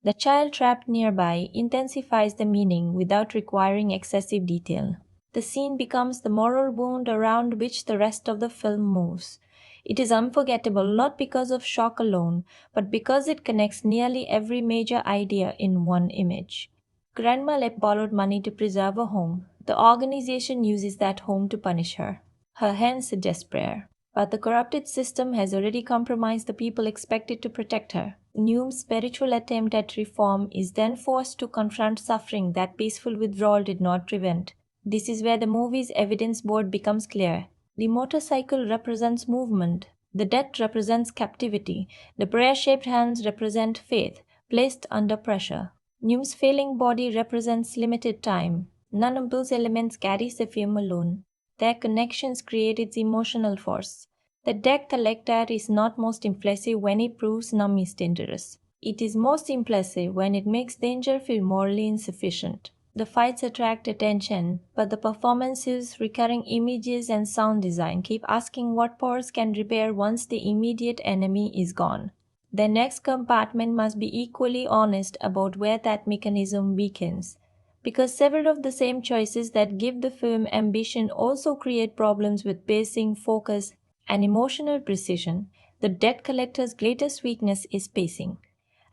The child trapped nearby intensifies the meaning without requiring excessive detail. The scene becomes the moral wound around which the rest of the film moves. It is unforgettable not because of shock alone, but because it connects nearly every major idea in one image. Grandma Lek borrowed money to preserve a home. The organization uses that home to punish her. Her hands suggest prayer. But the corrupted system has already compromised the people expected to protect her. Newman's spiritual attempt at reform is then forced to confront suffering that peaceful withdrawal did not prevent. This is where the movie's evidence board becomes clear. The motorcycle represents movement. The death represents captivity. The prayer-shaped hands represent faith, placed under pressure. Newman's failing body represents limited time. None of those elements carries the film alone. Their connections create its emotional force. The deck collector is not most impressive when it proves Numb is dangerous. It is most impressive when it makes danger feel morally insufficient. The fights attract attention, but the performances, recurring images, and sound design keep asking what powers can repair once the immediate enemy is gone. The next compartment must be equally honest about where that mechanism weakens. Because several of the same choices that give the film ambition also create problems with pacing, focus, and emotional precision, the debt collector's greatest weakness is pacing.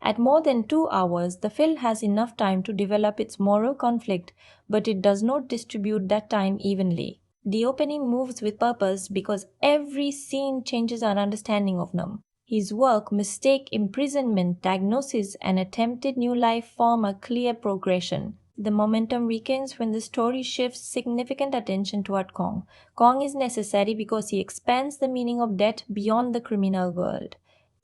At more than 2 hours, the film has enough time to develop its moral conflict, but it does not distribute that time evenly. The opening moves with purpose because every scene changes our understanding of Numb. His work, mistake, imprisonment, diagnosis, and attempted new life form a clear progression. The momentum weakens when the story shifts significant attention toward Kong. Kong is necessary because he expands the meaning of death beyond the criminal world.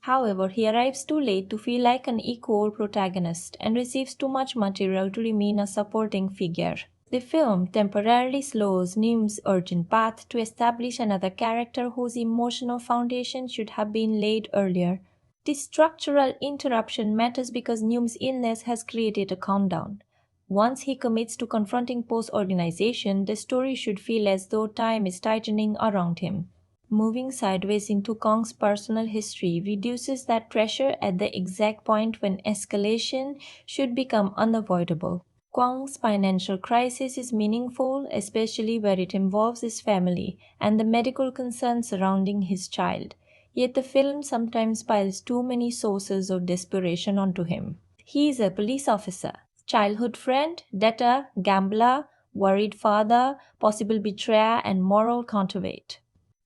However, he arrives too late to feel like an equal protagonist and receives too much material to remain a supporting figure. The film temporarily slows Nim's urgent path to establish another character whose emotional foundation should have been laid earlier. This structural interruption matters because Nim's illness has created a countdown. Once he commits to confronting Poe's organization, the story should feel as though time is tightening around him. Moving sideways into Kong's personal history reduces that pressure at the exact point when escalation should become unavoidable. Kong's financial crisis is meaningful, especially where it involves his family and the medical concerns surrounding his child. Yet the film sometimes piles too many sources of desperation onto him. He is a police officer, childhood friend, debtor, gambler, worried father, possible betrayer, and moral counterweight.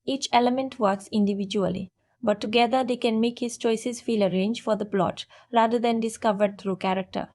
Each element works individually, but together they can make his choices feel arranged for the plot rather than discovered through character.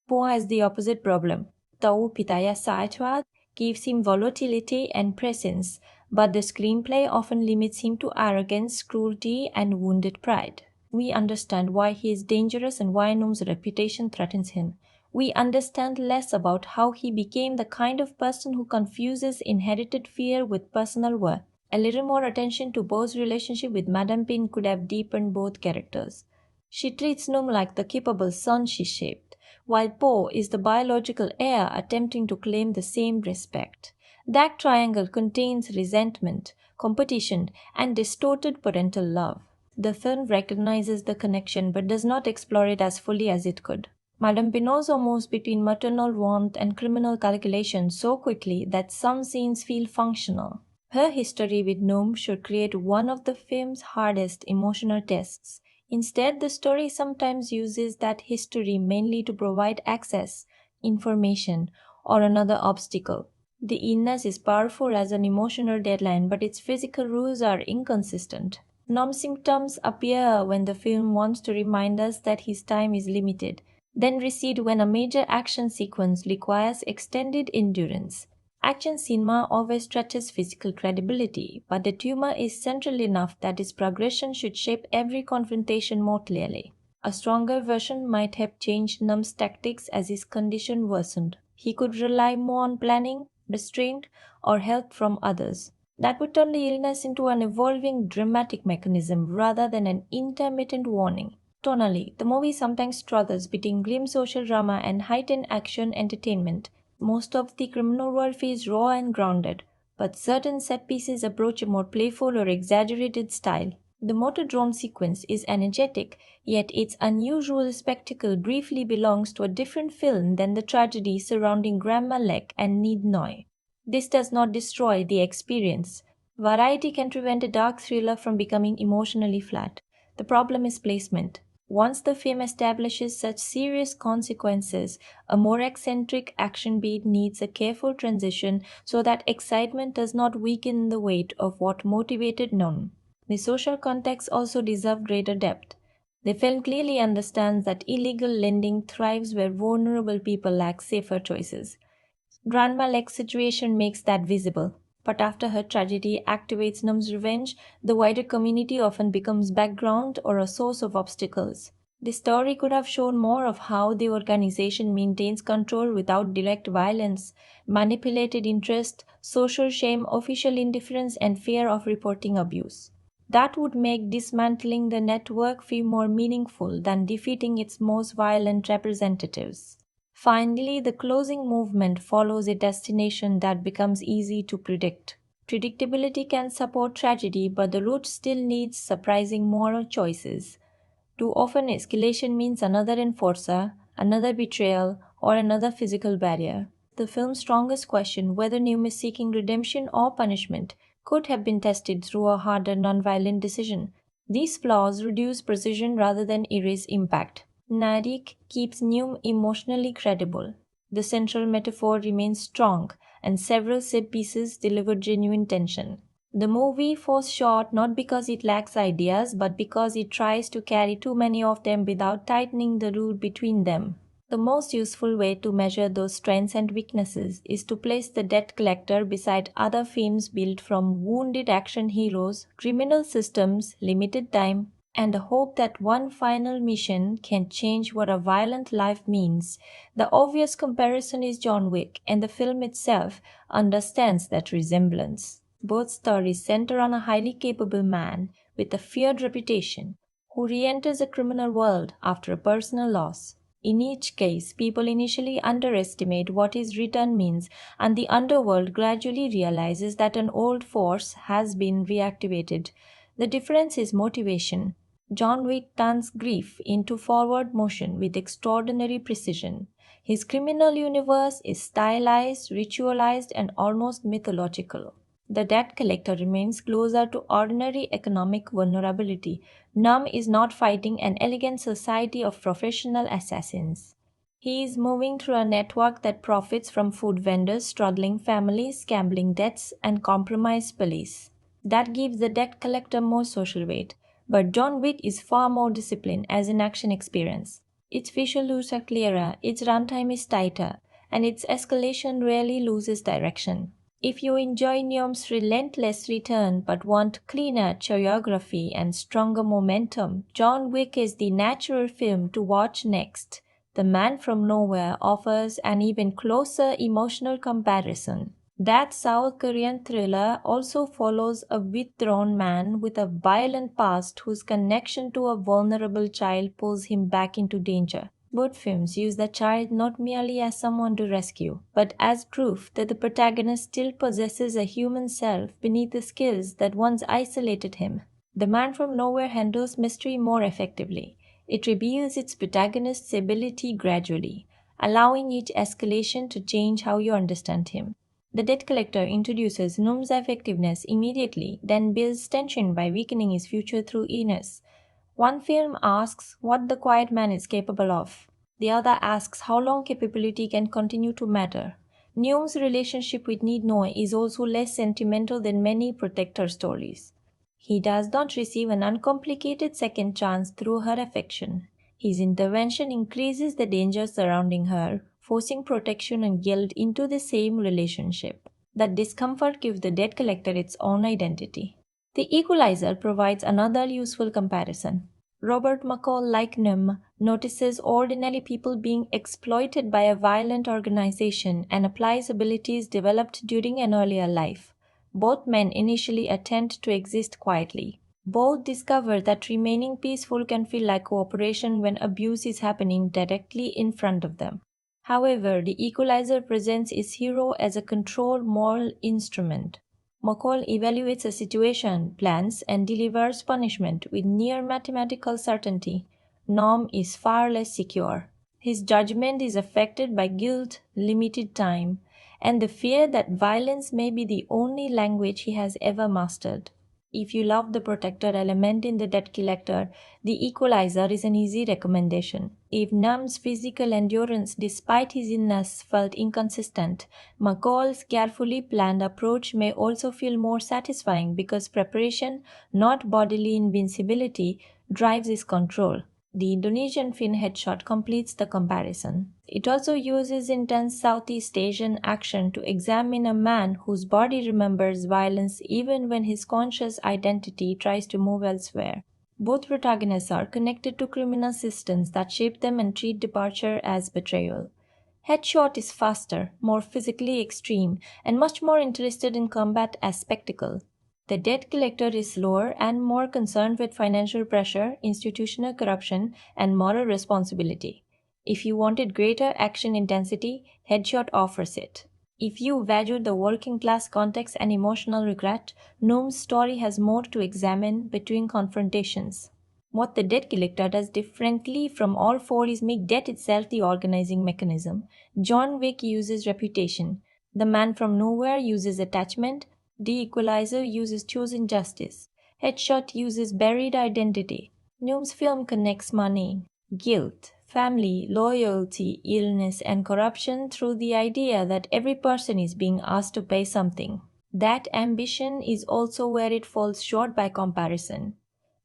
Poe has the opposite problem. Tau Pitaya Saitwad gives him volatility and presence, but the screenplay often limits him to arrogance, cruelty, and wounded pride. We understand why he is dangerous and why Num's reputation threatens him. We understand less about how he became the kind of person who confuses inherited fear with personal worth. A little more attention to Poe's relationship with Madame Pin could have deepened both characters. She treats Num like the capable son she shaped, while Poe is the biological heir attempting to claim the same respect. That triangle contains resentment, competition, and distorted parental love. The film recognizes the connection but does not explore it as fully as it could. Madame Pinozo moves between maternal warmth and criminal calculation so quickly that some scenes feel functional. Her history with Num should create one of the film's hardest emotional tests. Instead, the story sometimes uses that history mainly to provide access, information, or another obstacle. The illness is powerful as an emotional deadline, but its physical rules are inconsistent. Num's symptoms appear when the film wants to remind us that his time is limited. then recede when a major action sequence requires extended endurance. Action cinema always stretches physical credibility, but the tumor is central enough that its progression should shape every confrontation more clearly. A stronger version might have changed Num's tactics as his condition worsened. He could rely more on planning, restraint, or help from others. That would turn the illness into an evolving dramatic mechanism rather than an intermittent warning. Tonally, the movie sometimes struggles between grim social drama and heightened action entertainment. Most of the criminal world feels raw and grounded, but certain set pieces approach a more playful or exaggerated style. The motor drone sequence is energetic, yet its unusual spectacle briefly belongs to a different film than the tragedy surrounding Grandma Lek and Nid Noi. This does not destroy the experience. Variety can prevent a dark thriller from becoming emotionally flat. The problem is placement. Once the film establishes such serious consequences, a more eccentric action beat needs a careful transition so that excitement does not weaken the weight of what motivated none. The social context also deserves greater depth. The film clearly understands that illegal lending thrives where vulnerable people lack safer choices. Grandma Lek's situation makes that visible, but after her tragedy activates Num's revenge, the wider community often becomes background or a source of obstacles. The story could have shown more of how the organization maintains control without direct violence, manipulated interest, social shame, official indifference, and fear of reporting abuse. That would make dismantling the network feel more meaningful than defeating its most violent representatives. Finally, the closing movement follows a destination that becomes easy to predict. Predictability can support tragedy, but the route still needs surprising moral choices. Too often, escalation means another enforcer, another betrayal, or another physical barrier. The film's strongest question, whether Neum is seeking redemption or punishment, could have been tested through a harder, non-violent decision. These flaws reduce precision rather than erase impact. Nadech keeps Neum emotionally credible. The central metaphor remains strong, and several set pieces deliver genuine tension. The movie falls short not because it lacks ideas, but because it tries to carry too many of them without tightening the rule between them. The most useful way to measure those strengths and weaknesses is to place the debt collector beside other films built from wounded action heroes, criminal systems, limited time, and the hope that one final mission can change what a violent life means. The obvious comparison is John Wick, and the film itself understands that resemblance. Both stories center on a highly capable man with a feared reputation who re-enters a criminal world after a personal loss. In each case, people initially underestimate what his return means, and the underworld gradually realizes that an old force has been reactivated. The difference is motivation. John Wick turns grief into forward motion with extraordinary precision. His criminal universe is stylized, ritualized, and almost mythological. The debt collector remains closer to ordinary economic vulnerability. Num is not fighting an elegant society of professional assassins. He is moving through a network that profits from food vendors, struggling families, gambling debts, and compromised police. That gives the debt collector more social weight. But John Wick is far more disciplined as an action experience. Its visual loops are clearer, its runtime is tighter, and its escalation rarely loses direction. If you enjoy Neum's relentless return but want cleaner choreography and stronger momentum, John Wick is the natural film to watch next. The Man from Nowhere offers an even closer emotional comparison. That South Korean thriller also follows a withdrawn man with a violent past whose connection to a vulnerable child pulls him back into danger. Both films use the child not merely as someone to rescue, but as proof that the protagonist still possesses a human self beneath the skills that once isolated him. The Man from Nowhere handles mystery more effectively. It reveals its protagonist's ability gradually, allowing each escalation to change how you understand him. The Debt Collector introduces Num's effectiveness immediately, then builds tension by weakening his future through illness. One film asks what the quiet man is capable of. The other asks how long capability can continue to matter. Neum's relationship with Nid Noi is also less sentimental than many protector stories. He does not receive an uncomplicated second chance through her affection. His intervention increases the danger surrounding her, forcing protection and guilt into the same relationship. That discomfort gives the debt collector its own identity. The equalizer provides another useful comparison. Robert McCall, like Nim, notices ordinary people being exploited by a violent organization and applies abilities developed during an earlier life. Both men initially attempt to exist quietly. Both discover that remaining peaceful can feel like cooperation when abuse is happening directly in front of them. However, the equalizer presents his hero as a controlled moral instrument. McCall evaluates a situation, plans, and delivers punishment with near mathematical certainty. Norm is far less secure. His judgment is affected by guilt, limited time, and the fear that violence may be the only language he has ever mastered. If you love the protector element in the debt collector, the equalizer is an easy recommendation. If Num's physical endurance despite his illness felt inconsistent, McCall's carefully planned approach may also feel more satisfying because preparation, not bodily invincibility, drives his control. The Indonesian film Headshot completes the comparison. It also uses intense Southeast Asian action to examine a man whose body remembers violence even when his conscious identity tries to move elsewhere. Both protagonists are connected to criminal systems that shape them and treat departure as betrayal. Headshot is faster, more physically extreme, and much more interested in combat as spectacle. The debt collector is slower and more concerned with financial pressure, institutional corruption, and moral responsibility. If you wanted greater action intensity, Headshot offers it. If you value the working class context and emotional regret, Noom's story has more to examine between confrontations. What the debt collector does differently from all four is make debt itself the organizing mechanism. John Wick uses reputation. The Man from Nowhere uses attachment. The Equalizer uses chosen justice. Headshot uses buried identity. Noom's film connects money, guilt, family, loyalty, illness, and corruption through the idea that every person is being asked to pay something. That ambition is also where it falls short by comparison.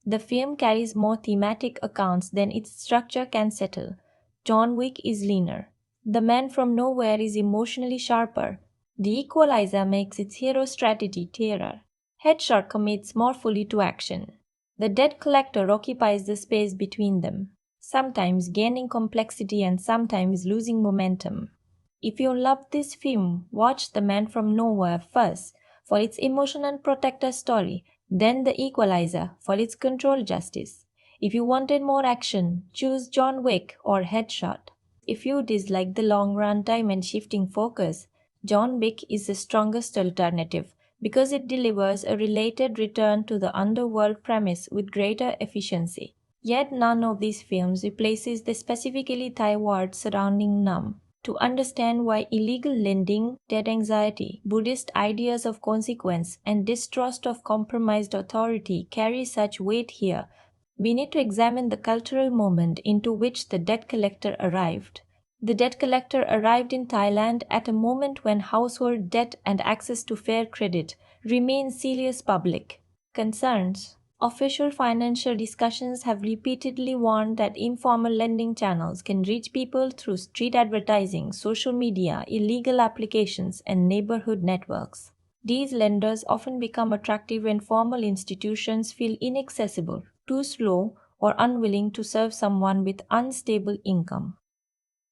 The film carries more thematic accounts than its structure can settle. John Wick is leaner. The Man from Nowhere is emotionally sharper. The Equalizer makes its hero strategy clearer. Headshot commits more fully to action. The debt collector occupies the space between them, sometimes gaining complexity and sometimes losing momentum. If you love this film, watch The Man from Nowhere first for its emotional protector story, then The Equalizer for its controlled justice. If you wanted more action, choose John Wick or Headshot. If you dislike the long runtime and shifting focus, John Wick is the strongest alternative because it delivers a related return to the underworld premise with greater efficiency. Yet none of these films replaces the specifically Thai words surrounding Nam. To understand why illegal lending, debt anxiety, Buddhist ideas of consequence, and distrust of compromised authority carry such weight here, we need to examine the cultural moment into which the debt collector arrived. The debt collector arrived in Thailand at a moment when household debt and access to fair credit remain serious public concerns. Official financial discussions have repeatedly warned that informal lending channels can reach people through street advertising, social media, illegal applications, and neighborhood networks. These lenders often become attractive when formal institutions feel inaccessible, too slow, or unwilling to serve someone with unstable income.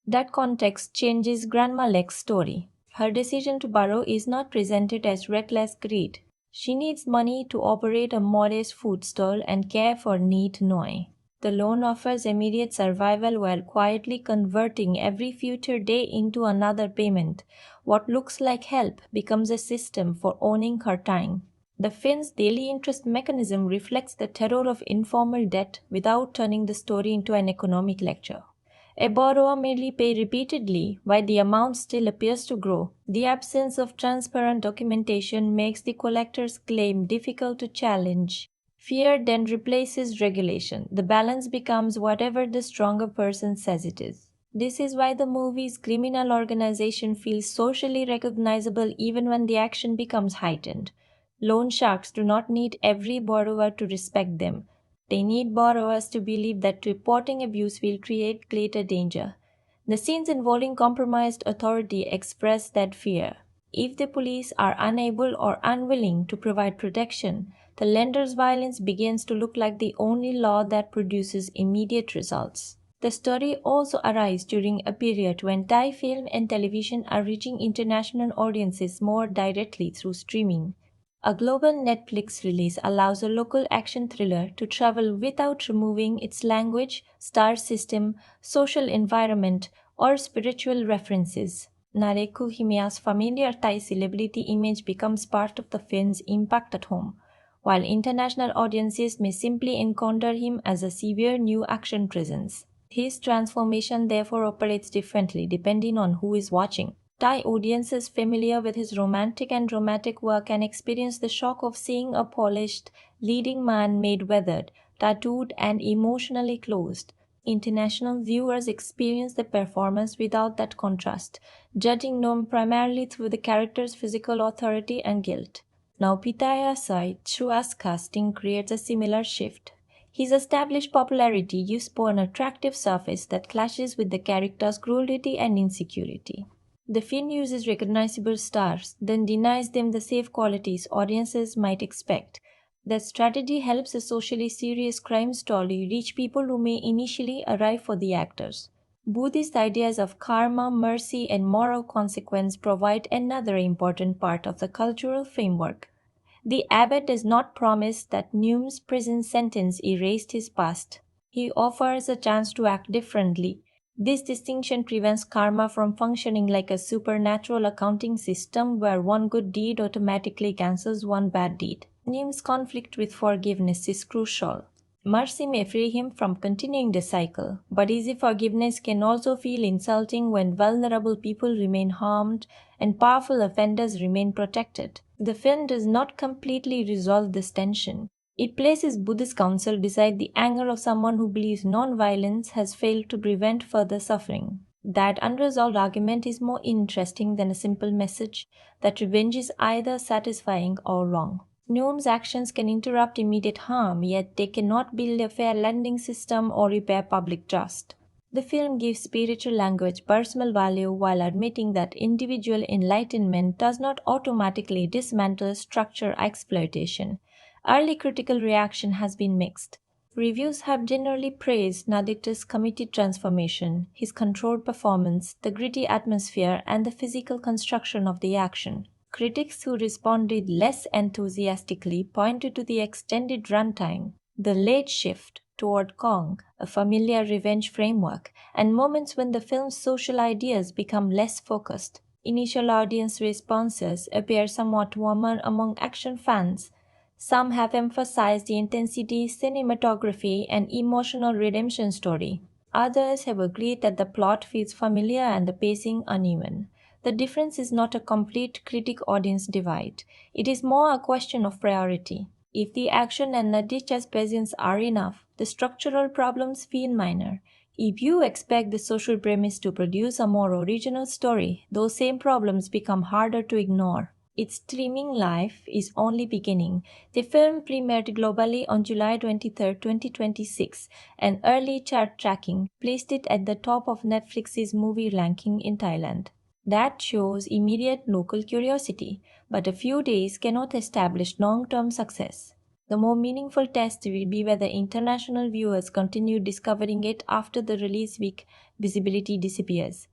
That context changes Grandma Lek's story. Her decision to borrow is not presented as reckless greed. She needs money to operate a modest food stall and care for Nid Noi. The loan offers immediate survival while quietly converting every future day into another payment. What looks like help becomes a system for owning her time. The film's daily interest mechanism reflects the terror of informal debt without turning the story into an economic lecture. A borrower may pay repeatedly while the amount still appears to grow. The absence of transparent documentation makes the collector's claim difficult to challenge. Fear then replaces regulation. The balance becomes whatever the stronger person says it is. This is why the movie's criminal organization feels socially recognizable even when the action becomes heightened. Loan sharks do not need every borrower to respect them. They need borrowers to believe that reporting abuse will create greater danger. The scenes involving compromised authority express that fear. If the police are unable or unwilling to provide protection, the lender's violence begins to look like the only law that produces immediate results. The story also arises during a period when Thai film and television are reaching international audiences more directly through streaming. A global Netflix release allows a local action thriller to travel without removing its language, star system, social environment, or spiritual references. Nadech Kugimiya's familiar Thai celebrity image becomes part of the film's impact at home, while international audiences may simply encounter him as a severe new action presence. His transformation therefore operates differently depending on who is watching. Thai audiences familiar with his romantic and dramatic work can experience the shock of seeing a polished, leading man made weathered, tattooed, and emotionally closed. International viewers experience the performance without that contrast, judging Nom primarily through the character's physical authority and guilt. Now Pitaya Sai, through us casting, creates a similar shift. His established popularity gives Po an attractive surface that clashes with the character's cruelty and insecurity. The film uses recognizable stars, then denies them the safe qualities audiences might expect. That strategy helps a socially serious crime story reach people who may initially arrive for the actors. Buddhist ideas of karma, mercy, and moral consequence provide another important part of the cultural framework. The abbot does not promise that Neum's prison sentence erased his past. He offers a chance to act differently. This distinction prevents karma from functioning like a supernatural accounting system where one good deed automatically cancels one bad deed. Neum's conflict with forgiveness is crucial. Mercy may free him from continuing the cycle, but easy forgiveness can also feel insulting when vulnerable people remain harmed and powerful offenders remain protected. The film does not completely resolve this tension. It places Buddhist counsel beside the anger of someone who believes non-violence has failed to prevent further suffering. That unresolved argument is more interesting than a simple message that revenge is either satisfying or wrong. Neum's actions can interrupt immediate harm, yet they cannot build a fair lending system or repair public trust. The film gives spiritual language personal value while admitting that individual enlightenment does not automatically dismantle structural exploitation. Early critical reaction has been mixed. Reviews have generally praised Nadech's committed transformation, his controlled performance, the gritty atmosphere, and the physical construction of the action. Critics who responded less enthusiastically pointed to the extended runtime, the late shift toward Kong, a familiar revenge framework, and moments when the film's social ideas become less focused. Initial audience responses appear somewhat warmer among action fans. Some have emphasized the intensity, cinematography, and emotional redemption story. Others have agreed that the plot feels familiar and the pacing uneven. The difference is not a complete critic audience divide. It is more a question of priority. If the action and Nadech's presence are enough, the structural problems feel minor. If you expect the social premise to produce a more original story, those same problems become harder to ignore. Its streaming life is only beginning. The film premiered globally on July 23, 2026, and early chart tracking placed it at the top of Netflix's movie ranking in Thailand. That shows immediate local curiosity, but a few days cannot establish long-term success. The more meaningful test will be whether international viewers continue discovering it after the release week visibility disappears.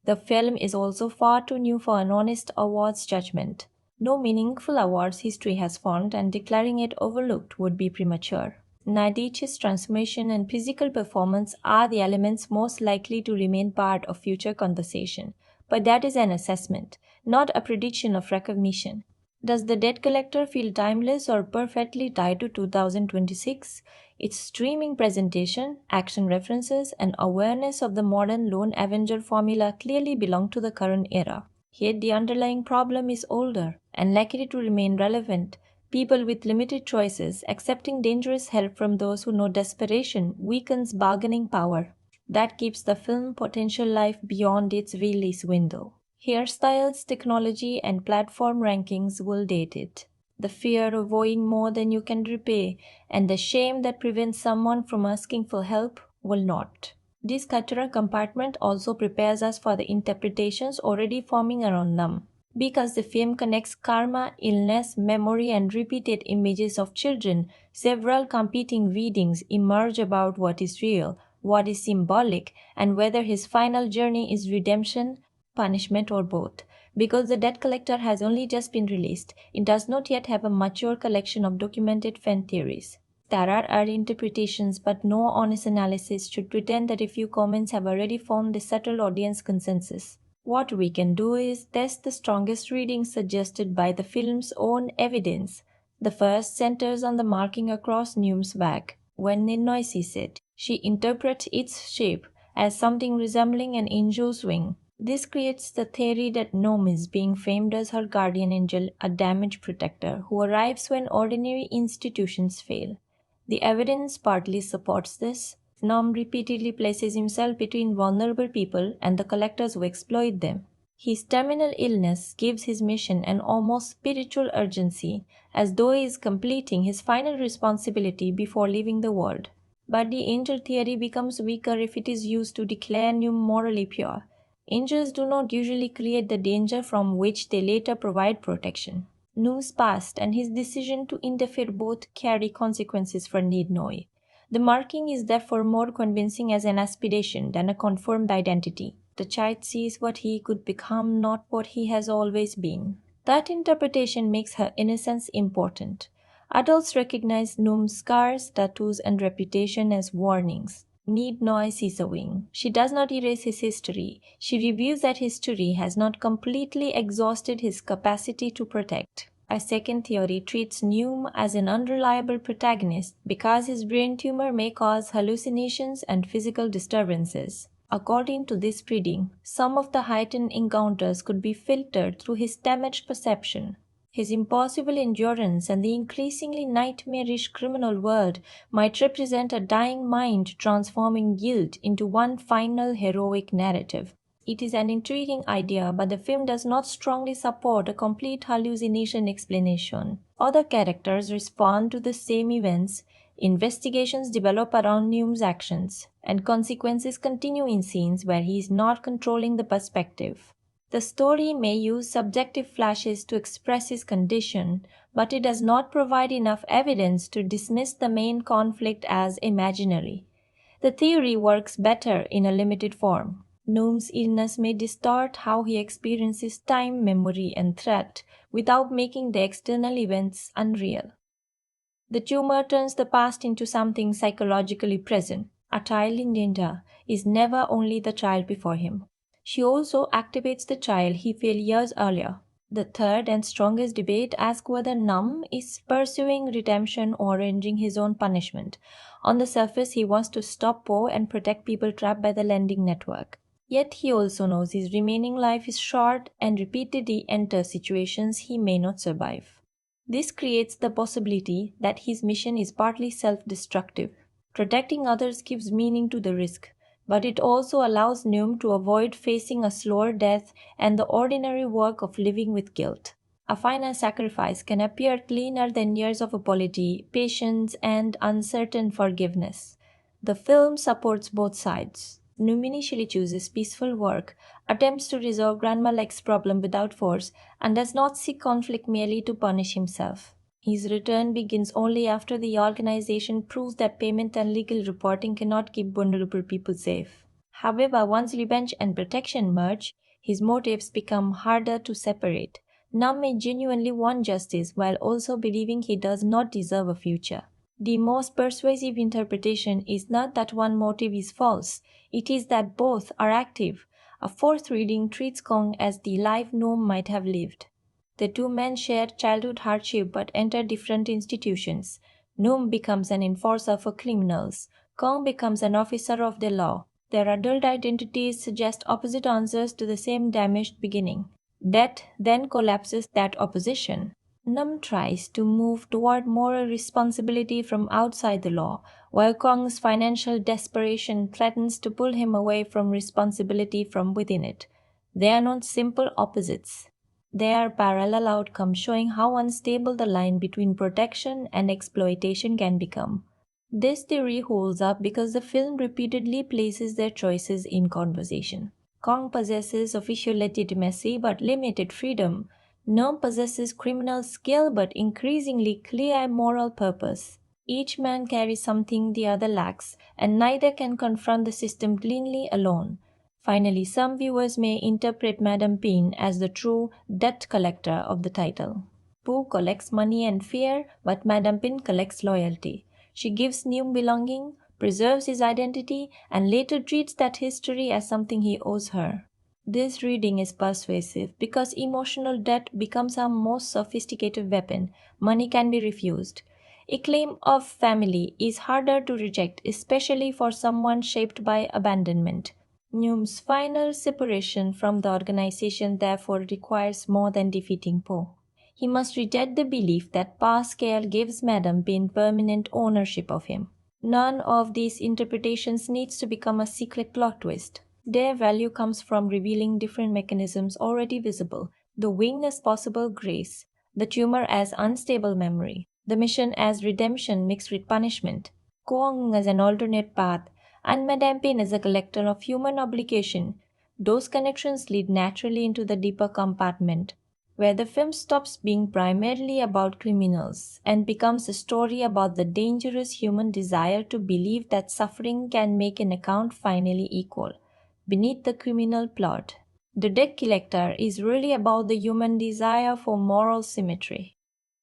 The film is also far too new for an honest awards judgment. No meaningful awards history has formed, and declaring it overlooked would be premature. Nadech's transformation and physical performance are the elements most likely to remain part of future conversation. But that is an assessment, not a prediction of recognition. Does The Debt Collector feel timeless or perfectly tied to 2026? Its streaming presentation, action references, and awareness of the modern lone avenger formula clearly belong to the current era. Yet the underlying problem is older and likely to remain relevant. People with limited choices accepting dangerous help from those who know desperation weakens bargaining power. That keeps the film potential life beyond its release window. Hairstyles, technology, and platform rankings will date it. the fear of owing more than you can repay, and the shame that prevents someone from asking for help will not. This cultural compartment also prepares us for the interpretations already forming around Nam. Because the film connects karma, illness, memory, and repeated images of children, several competing readings emerge about what is real, what is symbolic, and whether his final journey is redemption, punishment, or both. Because the debt collector has only just been released, it does not yet have a mature collection of documented fan theories. There are early interpretations, but no honest analysis should pretend that a few comments have already formed a subtle audience consensus. What we can do is test the strongest readings suggested by the film's own evidence. The first centers on the marking across Neum's back. When Nid Noi sees it, she interprets its shape as something resembling an angel's wing. This creates the theory that Neum is being framed as her guardian angel, a damage protector, who arrives when ordinary institutions fail. The evidence partly supports this. Neum repeatedly places himself between vulnerable people and the collectors who exploit them. His terminal illness gives his mission an almost spiritual urgency, as though he is completing his final responsibility before leaving the world. But the angel theory becomes weaker if it is used to declare Neum morally pure. Angels do not usually create the danger from which they later provide protection. Neum's past and his decision to interfere both carry consequences for Nid Noi. The marking is therefore more convincing as an aspiration than a confirmed identity. The child sees what he could become, not what he has always been. That interpretation makes her innocence important. Adults recognize Neum's scars, tattoos, and reputation as warnings. Nid Noi sees a wing. She does not erase his history. She reveals that history has not completely exhausted his capacity to protect. A second theory treats Neum as an unreliable protagonist because his brain tumor may cause hallucinations and physical disturbances. According to this reading, some of the heightened encounters could be filtered through his damaged perception. His impossible endurance and the increasingly nightmarish criminal world might represent a dying mind transforming guilt into one final heroic narrative. It is an intriguing idea, but the film does not strongly support a complete hallucination explanation. Other characters respond to the same events, investigations develop around Neum's actions, and consequences continue in scenes where he is not controlling the perspective. The story may use subjective flashes to express his condition, but it does not provide enough evidence to dismiss the main conflict as imaginary. The theory works better in a limited form. Neum's illness may distort how he experiences time, memory, and threat without making the external events unreal. The tumor turns the past into something psychologically present. A child in danger is never only the child before him. She also activates the child he failed years earlier. The third and strongest debate asks whether Neum is pursuing redemption or ending his own punishment. On the surface, he wants to stop Po and protect people trapped by the lending network. Yet he also knows his remaining life is short and repeatedly enters situations he may not survive. This creates the possibility that his mission is partly self-destructive. Protecting others gives meaning to the risk, but it also allows Neum to avoid facing a slower death and the ordinary work of living with guilt. A final sacrifice can appear cleaner than years of apology, patience, and uncertain forgiveness. The film supports both sides. Neum initially chooses peaceful work, attempts to resolve Grandma Lek's problem without force, and does not seek conflict merely to punish himself. His return begins only after the organization proves that payment and legal reporting cannot keep vulnerable people safe. However, once revenge and protection merge, his motives become harder to separate. Neum may genuinely want justice while also believing he does not deserve a future. The most persuasive interpretation is not that one motive is false, it is that both are active. A fourth reading treats Kong as the life Neum might have lived. The two men share childhood hardship but enter different institutions. Neum becomes an enforcer for criminals. Kong becomes an officer of the law. Their adult identities suggest opposite answers to the same damaged beginning. Death then collapses that opposition. Neum tries to move toward moral responsibility from outside the law, while Kong's financial desperation threatens to pull him away from responsibility from within it. They are not simple opposites. They are parallel outcomes showing how unstable the line between protection and exploitation can become. This theory holds up because the film repeatedly places their choices in conversation. Kong possesses official legitimacy but limited freedom. Nom possesses criminal skill but increasingly clear moral purpose. Each man carries something the other lacks, and neither can confront the system cleanly alone. Finally, some viewers may interpret Madame Pin as the true debt collector of the title. Pooh collects money and fear, but Madame Pin collects loyalty. She gives Neum belonging, preserves his identity, and later treats that history as something he owes her. This reading is persuasive because emotional debt becomes our most sophisticated weapon. Money can be refused. A claim of family is harder to reject, especially for someone shaped by abandonment. Neum's final separation from the organization therefore requires more than defeating Poe. He must reject the belief that past care gives Madame Pin permanent ownership of him. None of these interpretations needs to become a secret plot twist. Their value comes from revealing different mechanisms already visible: the wing as possible grace, the tumor as unstable memory, the mission as redemption mixed with punishment, Kuang as an alternate path, and Madame Pin as a collector of human obligation. Those connections lead naturally into the deeper compartment, where the film stops being primarily about criminals and becomes a story about the dangerous human desire to believe that suffering can make an account finally equal. Beneath the criminal plot, the debt collector is really about the human desire for moral symmetry.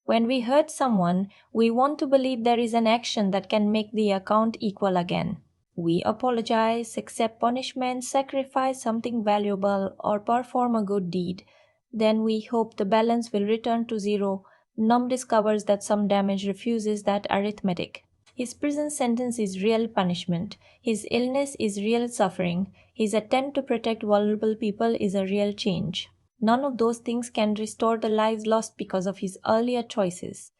When we hurt someone, we want to believe there is an action that can make the account equal again. We apologize, accept punishment, sacrifice something valuable, or perform a good deed. Then we hope the balance will return to zero. Num discovers that some damage refuses that arithmetic. His prison sentence is real punishment. His illness is real suffering. His attempt to protect vulnerable people is a real change. None of those things can restore the lives lost because of his earlier choices.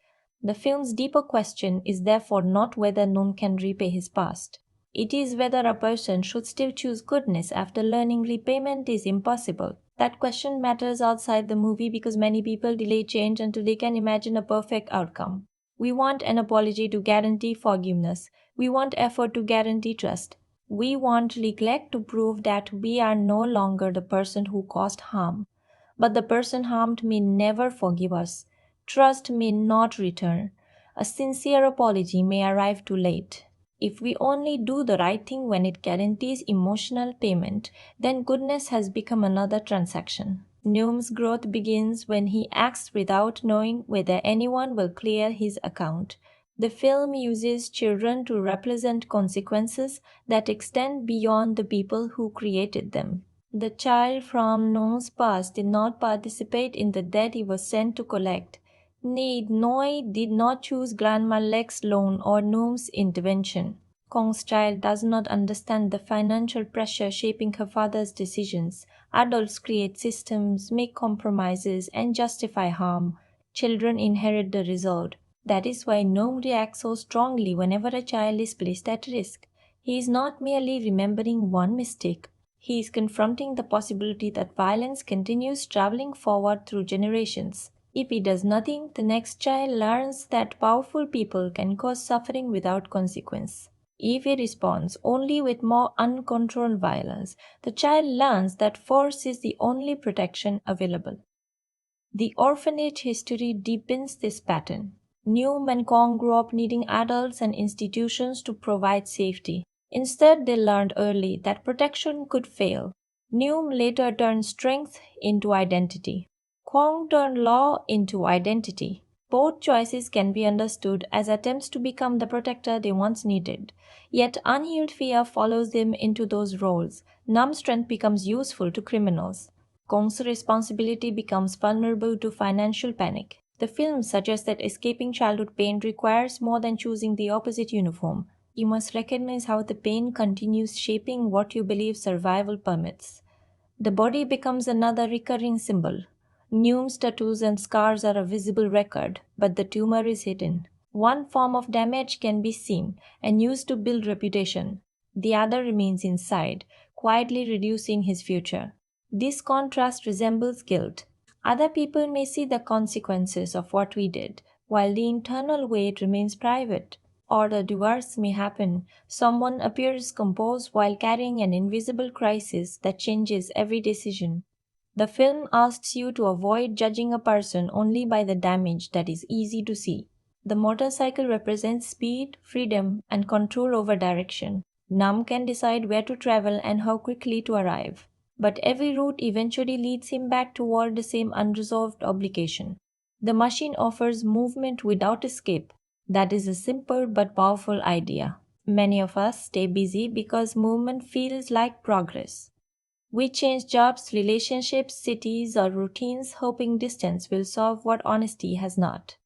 The film's deeper question is therefore not whether Num can repay his past. It is whether a person should still choose goodness after learning repayment is impossible. That question matters outside the movie because many people delay change until they can imagine a perfect outcome. We want an apology to guarantee forgiveness. We want effort to guarantee trust. We want neglect to prove that we are no longer the person who caused harm. But the person harmed may never forgive us. Trust may not return. A sincere apology may arrive too late. If we only do the right thing when it guarantees emotional payment, then goodness has become another transaction. Neum's growth begins when he acts without knowing whether anyone will clear his account. The film uses children to represent consequences that extend beyond the people who created them. The child from Neum's past did not participate in the debt he was sent to collect. Nid Noi did not choose Grandma Lek's loan or Neum's intervention. Kong's child does not understand the financial pressure shaping her father's decisions. Adults create systems, make compromises, and justify harm. Children inherit the result. That is why Noam reacts so strongly whenever a child is placed at risk. He is not merely remembering one mistake. He is confronting the possibility that violence continues traveling forward through generations. If he does nothing, the next child learns that powerful people can cause suffering without consequence. If he responds only with more uncontrolled violence, the child learns that force is the only protection available. The orphanage history deepens this pattern. Neum and Kong grew up needing adults and institutions to provide safety. Instead, they learned early that protection could fail. Neum later turned strength into identity. Kong turned law into identity. Both choices can be understood as attempts to become the protector they once needed. Yet unhealed fear follows them into those roles. Numb strength becomes useful to criminals. Kong's responsibility becomes vulnerable to financial panic. The film suggests that escaping childhood pain requires more than choosing the opposite uniform. You must recognize how the pain continues shaping what you believe survival permits. The body becomes another recurring symbol. Neum's tattoos and scars are a visible record, but the tumor is hidden. One form of damage can be seen and used to build reputation. The other remains inside, quietly reducing his future. This contrast resembles guilt. Other people may see the consequences of what we did, while the internal weight remains private. Or the reverse may happen. Someone appears composed while carrying an invisible crisis that changes every decision. The film asks you to avoid judging a person only by the damage that is easy to see. The motorcycle represents speed, freedom, and control over direction. Nam can decide where to travel and how quickly to arrive. But every route eventually leads him back toward the same unresolved obligation. The machine offers movement without escape. That is a simple but powerful idea. Many of us stay busy because movement feels like progress. We change jobs, relationships, cities, or routines hoping distance will solve what honesty has not.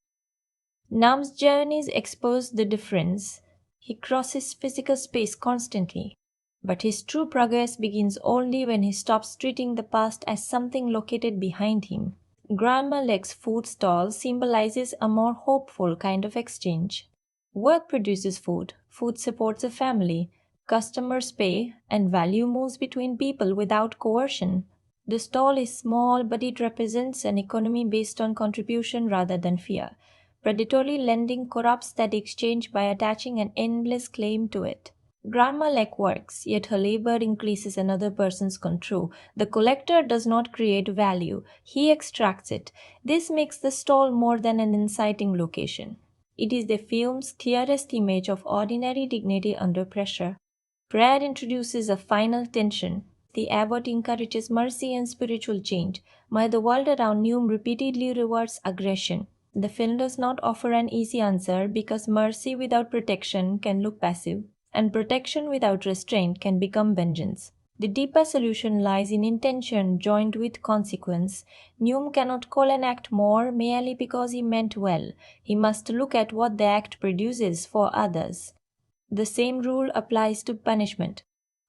Nam's journeys expose the difference. He crosses physical space constantly. But his true progress begins only when he stops treating the past as something located behind him. Grandma Lek's food stall symbolizes a more hopeful kind of exchange. Work produces food, food supports a family, customers pay, and value moves between people without coercion. The stall is small, but it represents an economy based on contribution rather than fear. Predatory lending corrupts that exchange by attaching an endless claim to it. Grandma Lek works, yet her labor increases another person's control. The collector does not create value, he extracts it. This makes the stall more than an inciting location. It is the film's clearest image of ordinary dignity under pressure. Prayer introduces a final tension. The abbot encourages mercy and spiritual change, while the world around Neum repeatedly rewards aggression. The film does not offer an easy answer because mercy without protection can look passive, and protection without restraint can become vengeance. The deeper solution lies in intention joined with consequence. Neum cannot call an act more merely because he meant well. He must look at what the act produces for others. The same rule applies to punishment.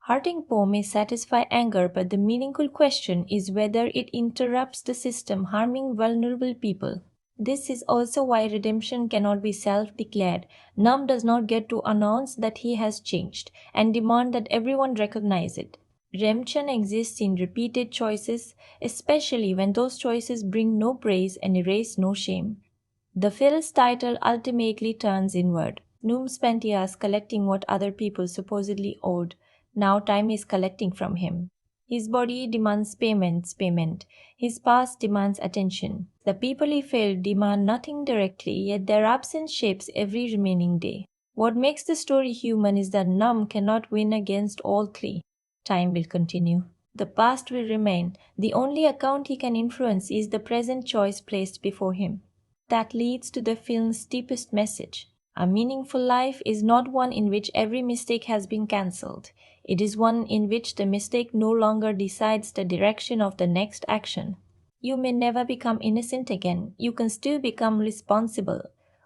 Hurting Po may satisfy anger, but the meaningful question is whether it interrupts the system harming vulnerable people. This is also why redemption cannot be self-declared. Nam does not get to announce that he has changed and demand that everyone recognize it. Redemption exists in repeated choices, especially when those choices bring no praise and erase no shame. The film's title ultimately turns inward. Noom spent years collecting what other people supposedly owed. Now time is collecting from him. His body demands payment. His past demands attention. The people he failed demand nothing directly, yet their absence shapes every remaining day. What makes the story human is that Num cannot win against all three. Time will continue. The past will remain. The only account he can influence is the present choice placed before him. That leads to the film's deepest message. A meaningful life is not one in which every mistake has been cancelled. It is one in which the mistake no longer decides the direction of the next action. You may never become innocent again. You can still become responsible.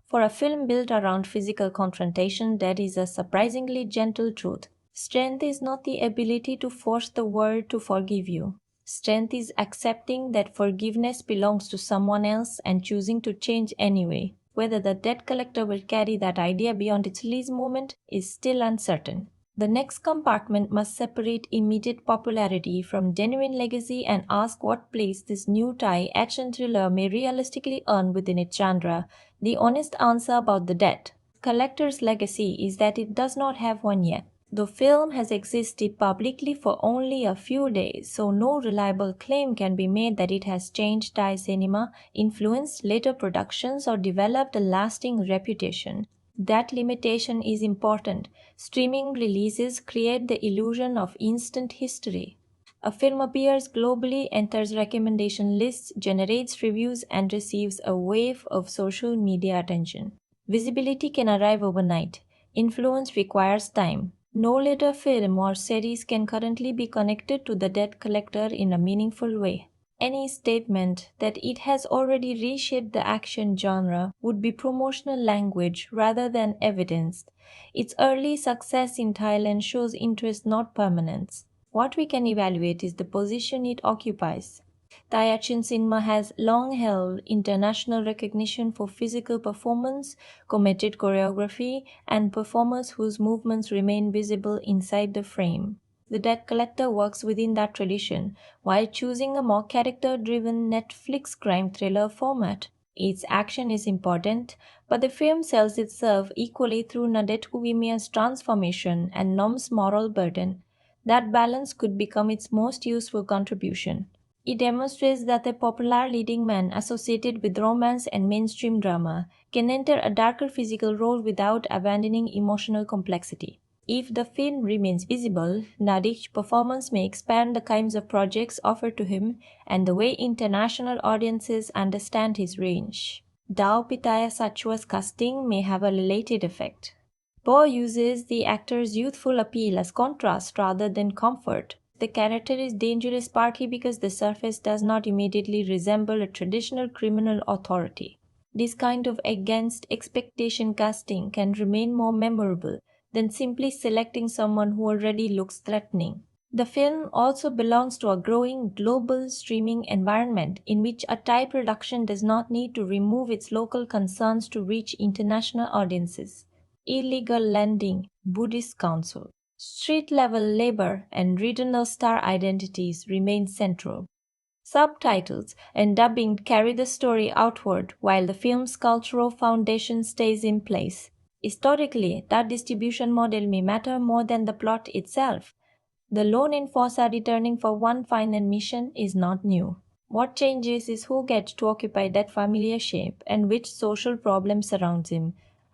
For a film built around physical confrontation, that is a surprisingly gentle truth. Strength is not the ability to force the world to forgive you. Strength is accepting that forgiveness belongs to someone else and choosing to change anyway. Whether the debt collector will carry that idea beyond its release moment is still uncertain. The next compartment must separate immediate popularity from genuine legacy and ask what place this new Thai action thriller may realistically earn within its genre. The honest answer about the debt collector's legacy is that it does not have one yet. The film has existed publicly for only a few days, so no reliable claim can be made that it has changed Thai cinema, influenced later productions, or developed a lasting reputation. That limitation is important. Streaming releases create the illusion of instant history. A film appears globally, enters recommendation lists, generates reviews, and receives a wave of social media attention. Visibility can arrive overnight. Influence requires time. No later film or series can currently be connected to the debt collector in a meaningful way. Any statement that it has already reshaped the action genre would be promotional language rather than evidence. Its early success in Thailand shows interest, not permanence. What we can evaluate is the position it occupies. Thai action cinema has long held international recognition for physical performance, committed choreography, and performers whose movements remain visible inside the frame. The Debt Collector works within that tradition while choosing a more character-driven Netflix crime thriller format. Its action is important, but the film sells itself equally through Nadech Kugimiya's transformation and Nom's moral burden. That balance could become its most useful contribution. It demonstrates that a popular leading man associated with romance and mainstream drama can enter a darker physical role without abandoning emotional complexity. If the film remains visible, Nadech's performance may expand the kinds of projects offered to him and the way international audiences understand his range. Dao Pitaya Sachua's casting may have a related effect. Poe uses the actor's youthful appeal as contrast rather than comfort. The character is dangerous partly because the surface does not immediately resemble a traditional criminal authority. This kind of against expectation casting can remain more memorable than simply selecting someone who already looks threatening. The film also belongs to a growing global streaming environment in which a Thai production does not need to remove its local concerns to reach international audiences. Illegal lending, Buddhist council, street-level labor, and regional star identities remain central. Subtitles and dubbing carry the story outward while the film's cultural foundation stays in place. Historically, that distribution model may matter more than the plot itself. The lone enforcer returning for one final mission is not new. What changes is who gets to occupy that familiar shape and which social problem surrounds him.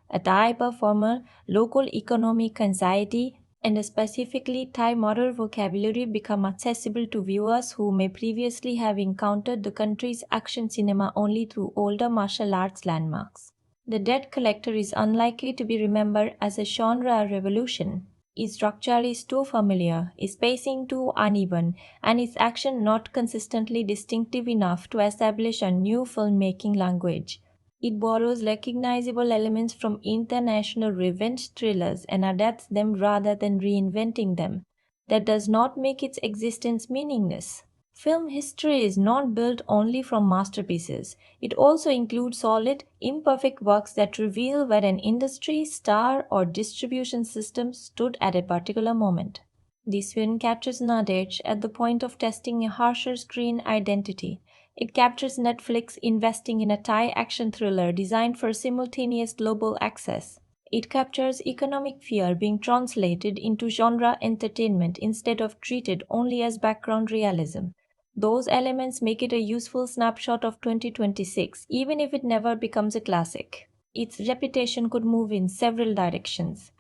A Thai performer, local economic anxiety, and a specifically Thai moral vocabulary become accessible to viewers who may previously have encountered the country's action cinema only through older martial arts landmarks. The Debt Collector is unlikely to be remembered as a genre revolution. Its structure is too familiar, its pacing too uneven, and its action not consistently distinctive enough to establish a new filmmaking language. It borrows recognizable elements from international revenge thrillers and adapts them rather than reinventing them. That does not make its existence meaningless. Film history is not built only from masterpieces. It also includes solid, imperfect works that reveal where an industry, star, or distribution system stood at a particular moment. This film captures Nadech at the point of testing a harsher screen identity. It captures Netflix investing in a Thai action thriller designed for simultaneous global access. It captures economic fear being translated into genre entertainment instead of treated only as background realism. Those elements make it a useful snapshot of 2026, even if it never becomes a classic. Its reputation could move in several directions.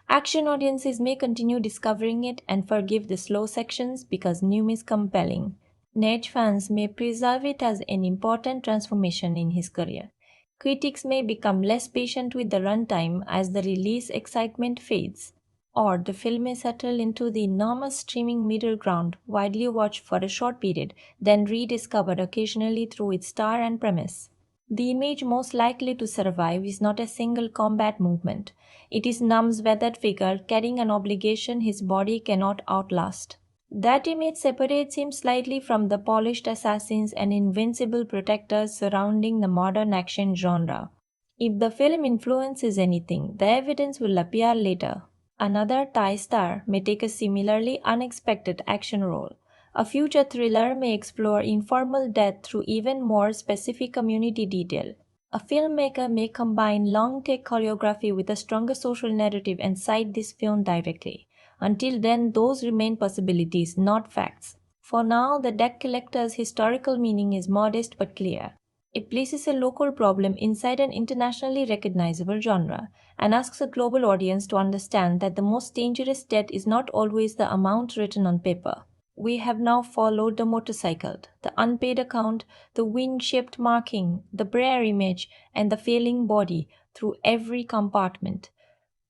Action audiences may continue discovering it and forgive the slow sections because new is compelling. Ned fans may preserve it as an important transformation in his career. Critics may become less patient with the runtime as the release excitement fades, or the film may settle into the enormous streaming middle ground, widely watched for a short period, then rediscovered occasionally through its star and premise. The image most likely to survive is not a single combat movement. It is Num's weathered figure carrying an obligation his body cannot outlast. That image separates him slightly from the polished assassins and invincible protectors surrounding the modern action genre. If the film influences anything, the evidence will appear later. Another Thai star may take a similarly unexpected action role. A future thriller may explore informal death through even more specific community detail. A filmmaker may combine long-take choreography with a stronger social narrative and cite this film directly. Until then, those remain possibilities, not facts. For now, the Debt Collector's historical meaning is modest but clear. It places a local problem inside an internationally recognizable genre and asks a global audience to understand that the most dangerous debt is not always the amount written on paper. We have now followed the motorcycle, the unpaid account, the wind-shaped marking, the bare image, and the failing body through every compartment.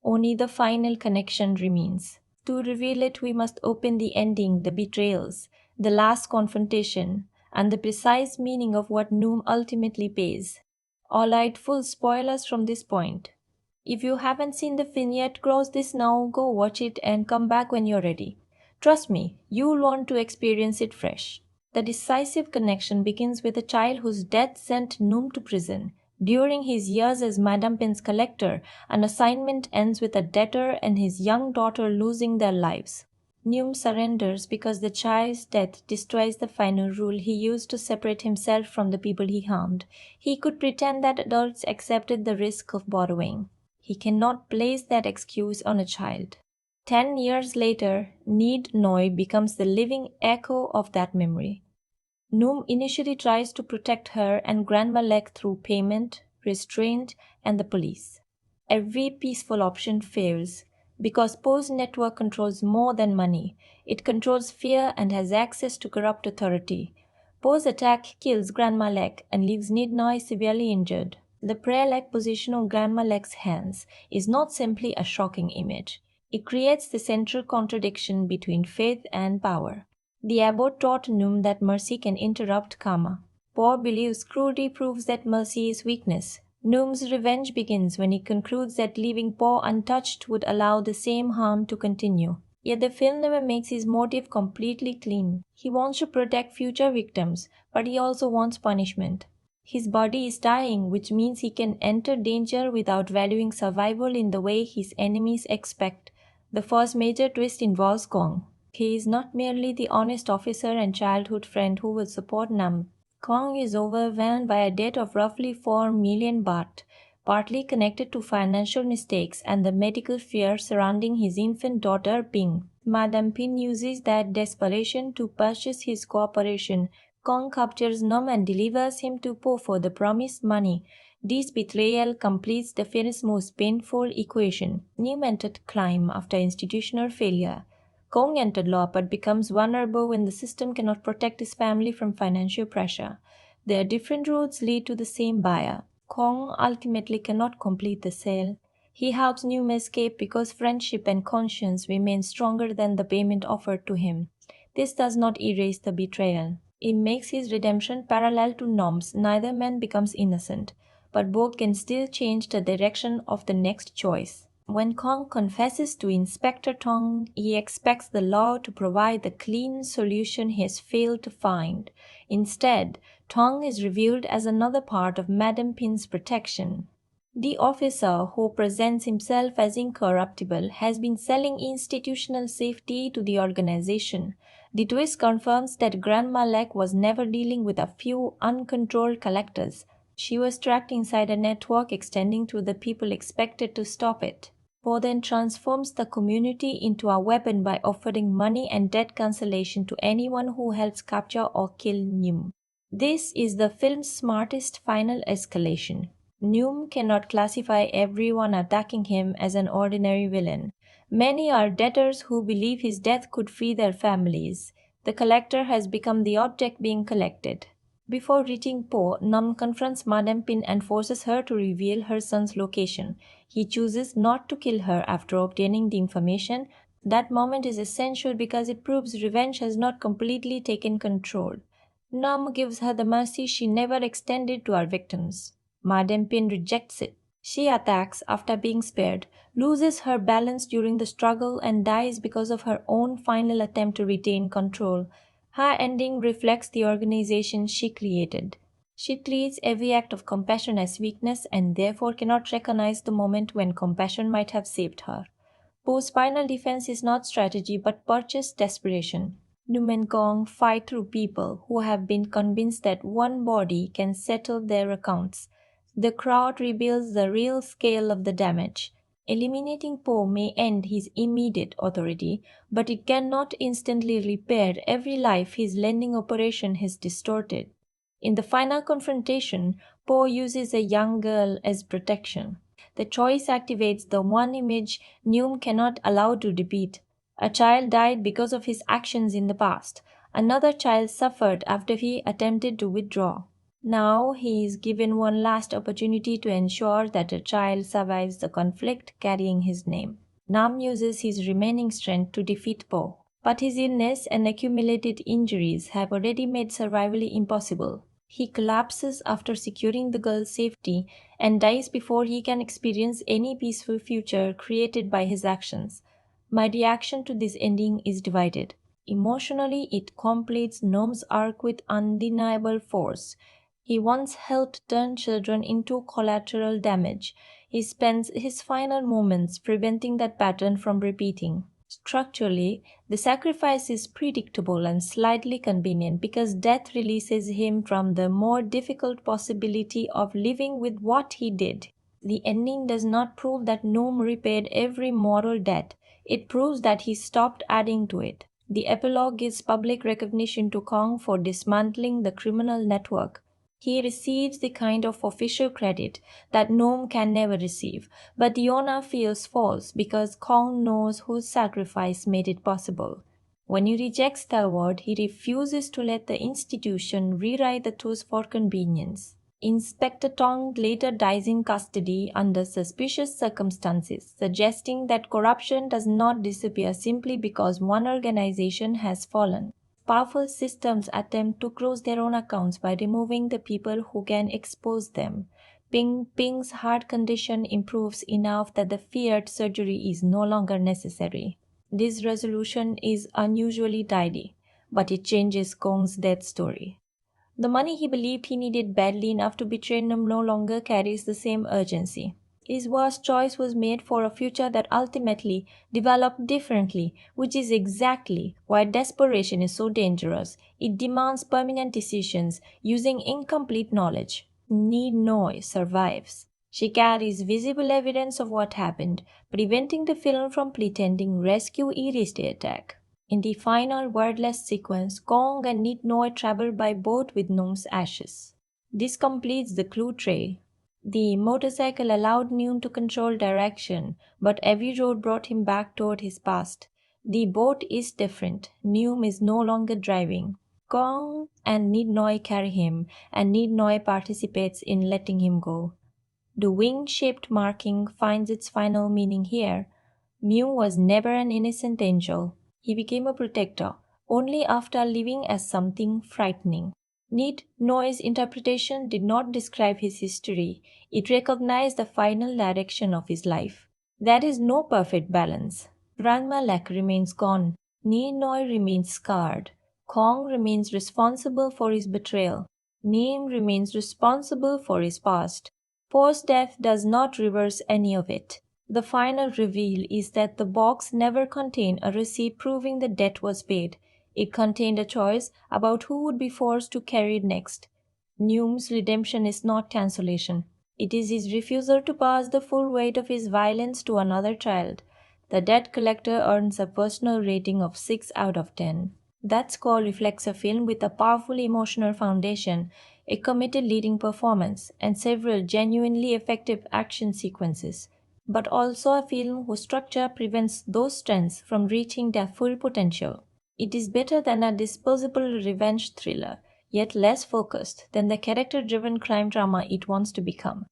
Only the final connection remains. To reveal it, we must open the ending, the betrayals, the last confrontation, and the precise meaning of what Noom ultimately pays. Alright, full spoilers from this point. If you haven't seen the film yet, close this now, go watch it and come back when you're ready. Trust me, you'll want to experience it fresh. The decisive connection begins with a child whose death sent Noom to prison. During his years as Madame Pin's collector, an assignment ends with a debtor and his young daughter losing their lives. Neum surrenders because the child's death destroys the final rule he used to separate himself from the people he harmed. He could pretend that adults accepted the risk of borrowing. He cannot place that excuse on a child. 10 years later, Nid Noi becomes the living echo of that memory. Noom initially tries to protect her and Grandma Lek through payment, restraint, and the police. Every peaceful option fails because Poe's network controls more than money. It controls fear and has access to corrupt authority. Poe's attack kills Grandma Lek and leaves Nid Noi severely injured. The prayer-like position of Grandma Lek's hands is not simply a shocking image. It creates the central contradiction between faith and power. The abbot taught Noom that mercy can interrupt karma. Poe believes cruelty proves that mercy is weakness. Noom's revenge begins when he concludes that leaving Poe untouched would allow the same harm to continue. Yet the film never makes his motive completely clean. He wants to protect future victims, but he also wants punishment. His body is dying, which means he can enter danger without valuing survival in the way his enemies expect. The first major twist involves Kong. He is not merely the honest officer and childhood friend who will support Nam. Kong is overwhelmed by a debt of roughly 4 million baht, partly connected to financial mistakes and the medical fear surrounding his infant daughter Ping. Madame Ping uses that desperation to purchase his cooperation. Kong captures Nam and delivers him to Po for the promised money. This betrayal completes the film's most painful equation. New entered crime after institutional failure. Kong entered law but becomes vulnerable when the system cannot protect his family from financial pressure. Their different roads lead to the same buyer. Kong ultimately cannot complete the sale. He helps Noom escape because friendship and conscience remain stronger than the payment offered to him. This does not erase the betrayal. It makes his redemption parallel to Nom's. Neither man becomes innocent, but both can still change the direction of the next choice. When Kong confesses to Inspector Tong, he expects the law to provide the clean solution he has failed to find. Instead, Tong is revealed as another part of Madame Pin's protection. The officer, who presents himself as incorruptible, has been selling institutional safety to the organization. The twist confirms that Grandma Lek was never dealing with a few uncontrolled collectors. She was trapped inside a network extending to the people expected to stop it. Po then transforms the community into a weapon by offering money and debt cancellation to anyone who helps capture or kill Noom. This is the film's smartest final escalation. Noom cannot classify everyone attacking him as an ordinary villain. Many are debtors who believe his death could free their families. The collector has become the object being collected. Before reaching Po, Nam confronts Madame Pin and forces her to reveal her son's location. He chooses not to kill her after obtaining the information. That moment is essential because it proves revenge has not completely taken control. Nam gives her the mercy she never extended to her victims. Madame Pin rejects it. She attacks after being spared, loses her balance during the struggle, and dies because of her own final attempt to retain control. Her ending reflects the organization she created. She treats every act of compassion as weakness and therefore cannot recognize the moment when compassion might have saved her. Poe's final defense is not strategy but purchased desperation. Noom and Kong fight through people who have been convinced that one body can settle their accounts. The crowd reveals the real scale of the damage. Eliminating Poe may end his immediate authority, but it cannot instantly repair every life his lending operation has distorted. In the final confrontation, Poe uses a young girl as protection. The choice activates the one image Noom cannot allow to repeat. A child died because of his actions in the past. Another child suffered after he attempted to withdraw. Now he is given one last opportunity to ensure that a child survives the conflict carrying his name. Nam uses his remaining strength to defeat Po, but his illness and accumulated injuries have already made survival impossible. He collapses after securing the girl's safety and dies before he can experience any peaceful future created by his actions. My reaction to this ending is divided. Emotionally, it completes Nom's arc with undeniable force. He once helped turn children into collateral damage. He spends his final moments preventing that pattern from repeating. Structurally, the sacrifice is predictable and slightly convenient because death releases him from the more difficult possibility of living with what he did. The ending does not prove that Noam repaid every moral debt, it proves that he stopped adding to it. The epilogue gives public recognition to Kong for dismantling the criminal network. He receives the kind of official credit that Noam can never receive, but the honor feels false because Kong knows whose sacrifice made it possible. When he rejects the award, he refuses to let the institution rewrite the truth for convenience. Inspector Tong later dies in custody under suspicious circumstances, suggesting that corruption does not disappear simply because one organization has fallen. Powerful systems attempt to close their own accounts by removing the people who can expose them. Ping's heart condition improves enough that the feared surgery is no longer necessary. This resolution is unusually tidy, but it changes Kong's death story. The money he believed he needed badly enough to betray him no longer carries the same urgency. His worst choice was made for a future that ultimately developed differently, which is exactly why desperation is so dangerous. It demands permanent decisions using incomplete knowledge. Nid Noi survives. She carries visible evidence of what happened, preventing the film from pretending rescue erased the attack. In the final wordless sequence, Kong and Nid Noi travel by boat with Noam's ashes. This completes the clue trail. The motorcycle allowed Noam to control direction, but every road brought him back toward his past. The boat is different. Noam is no longer driving. Kong and Nid Noi carry him, and Nid Noi participates in letting him go. The wing-shaped marking finds its final meaning here. Mew was never an innocent angel. He became a protector, only after living as something frightening. Nid Noi's interpretation did not describe his history, it recognized the final direction of his life. There is no perfect balance. Grandma Lek remains gone, Nid Noi remains scarred, Kong remains responsible for his betrayal, Neem remains responsible for his past. Post-death does not reverse any of it. The final reveal is that the box never contained a receipt proving the debt was paid. It contained a choice about who would be forced to carry it next. Noam's redemption is not cancellation. It is his refusal to pass the full weight of his violence to another child. The debt collector earns a personal rating of 6 out of 10. That score reflects a film with a powerful emotional foundation, a committed leading performance, and several genuinely effective action sequences, but also a film whose structure prevents those strengths from reaching their full potential. It is better than a disposable revenge thriller, yet less focused than the character-driven crime drama it wants to become.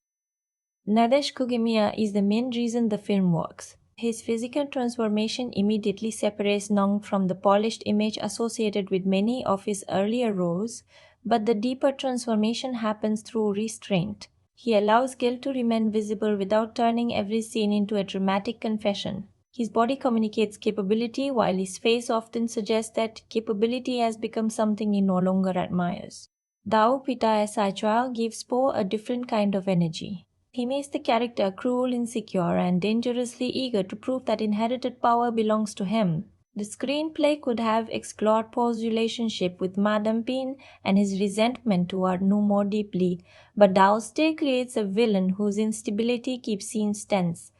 Nadech Kugimiya is the main reason the film works. His physical transformation immediately separates Nong from the polished image associated with many of his earlier roles, but the deeper transformation happens through restraint. He allows guilt to remain visible without turning every scene into a dramatic confession. His body communicates capability while his face often suggests that capability has become something he no longer admires. Dao Pitaya Saichua gives Po a different kind of energy. He makes the character cruel, insecure, and dangerously eager to prove that inherited power belongs to him. The screenplay could have explored Poe's relationship with Madame Pin and his resentment toward Nu more deeply, but Dao still creates a villain whose instability keeps scenes tense.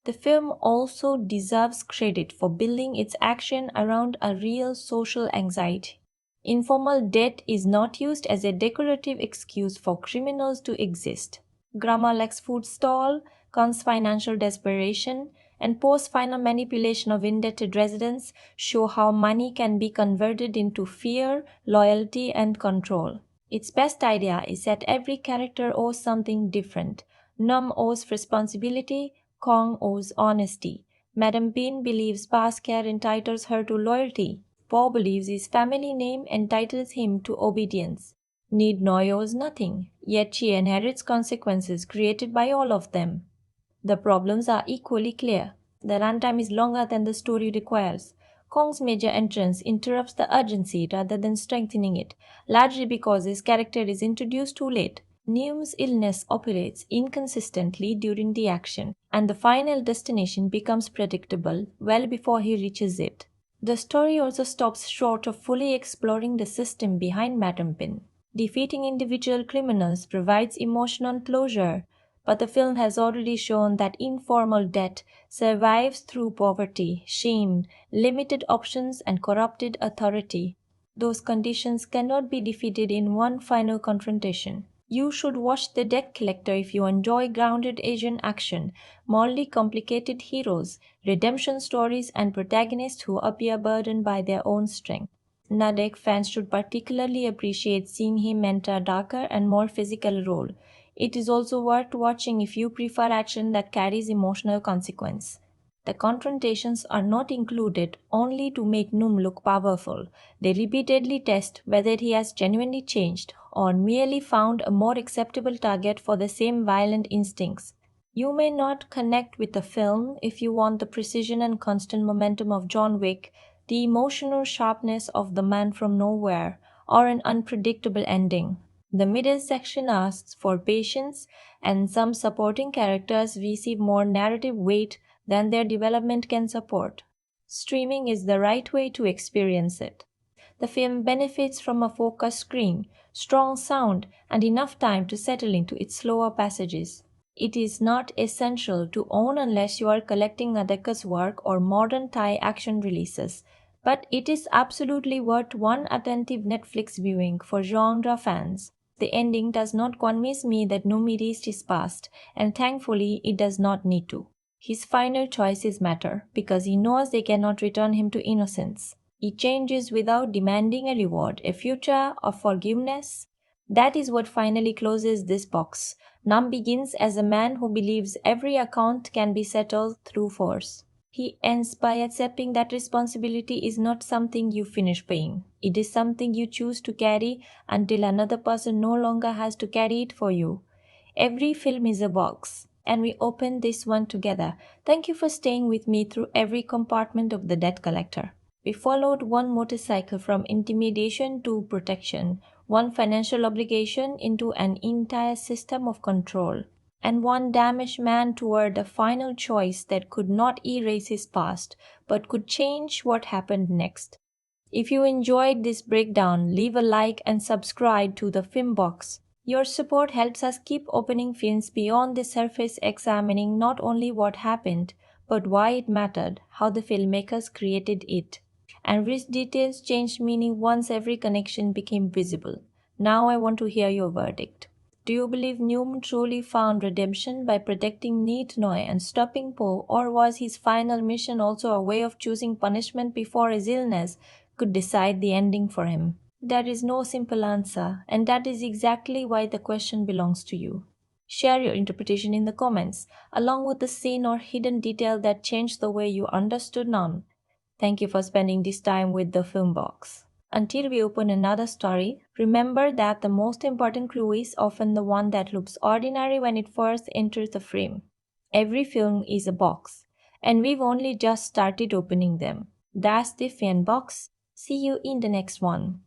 The film also deserves credit for building its action around a real social anxiety. Informal debt is not used as a decorative excuse for criminals to exist. Grandma Lek's food stall, Khan's financial desperation, and Poe's final manipulation of indebted residents show how money can be converted into fear, loyalty, and control. Its best idea is that every character owes something different. Num owes responsibility, Kong owes honesty. Madame Bean believes past care entitles her to loyalty. Poe believes his family name entitles him to obedience. Nid Noi owes nothing, yet she inherits consequences created by all of them. The problems are equally clear. The runtime is longer than the story requires. Kong's major entrance interrupts the urgency rather than strengthening it, largely because his character is introduced too late. Neum's illness operates inconsistently during the action, and the final destination becomes predictable well before he reaches it. The story also stops short of fully exploring the system behind Madam Pin. Defeating individual criminals provides emotional closure, but the film has already shown that informal debt survives through poverty, shame, limited options, and corrupted authority. Those conditions cannot be defeated in one final confrontation. You should watch The Debt Collector if you enjoy grounded Asian action, morally complicated heroes, redemption stories, and protagonists who appear burdened by their own strength. Nadech fans should particularly appreciate seeing him enter a darker and more physical role. It is also worth watching if you prefer action that carries emotional consequence. The confrontations are not included only to make Noom look powerful. They repeatedly test whether he has genuinely changed or merely found a more acceptable target for the same violent instincts. You may not connect with the film if you want the precision and constant momentum of John Wick, the emotional sharpness of The Man from Nowhere, or an unpredictable ending. The middle section asks for patience, and some supporting characters receive more narrative weight than their development can support. Streaming is the right way to experience it. The film benefits from a focused screen, strong sound, and enough time to settle into its slower passages. It is not essential to own unless you are collecting Nadeka's work or modern Thai action releases, but it is absolutely worth one attentive Netflix viewing for genre fans. The ending does not convince me that Numi reached his past, and thankfully it does not need to. His final choices matter because he knows they cannot return him to innocence. He changes without demanding a reward, a future, or forgiveness. That is what finally closes this box. Nam begins as a man who believes every account can be settled through force. He ends by accepting that responsibility is not something you finish paying. It is something you choose to carry until another person no longer has to carry it for you. Every film is a box, and we open this one together. Thank you for staying with me through every compartment of The Debt Collector. We followed one motorcycle from intimidation to protection, one financial obligation into an entire system of control, and one damaged man toward a final choice that could not erase his past, but could change what happened next. If you enjoyed this breakdown, leave a like and subscribe to the Film Box. Your support helps us keep opening films beyond the surface, examining not only what happened, but why it mattered, how the filmmakers created it, and which details changed meaning once every connection became visible. Now I want to hear your verdict. Do you believe Newman truly found redemption by protecting Nid Noi and stopping Po, or was his final mission also a way of choosing punishment before his illness could decide the ending for him? There is no simple answer, and that is exactly why the question belongs to you. Share your interpretation in the comments, along with the scene or hidden detail that changed the way you understood Nam. Thank you for spending this time with the Film Box. Until we open another story, remember that the most important clue is often the one that looks ordinary when it first enters the frame. Every film is a box, and we've only just started opening them. That's the Fan Box. See you in the next one.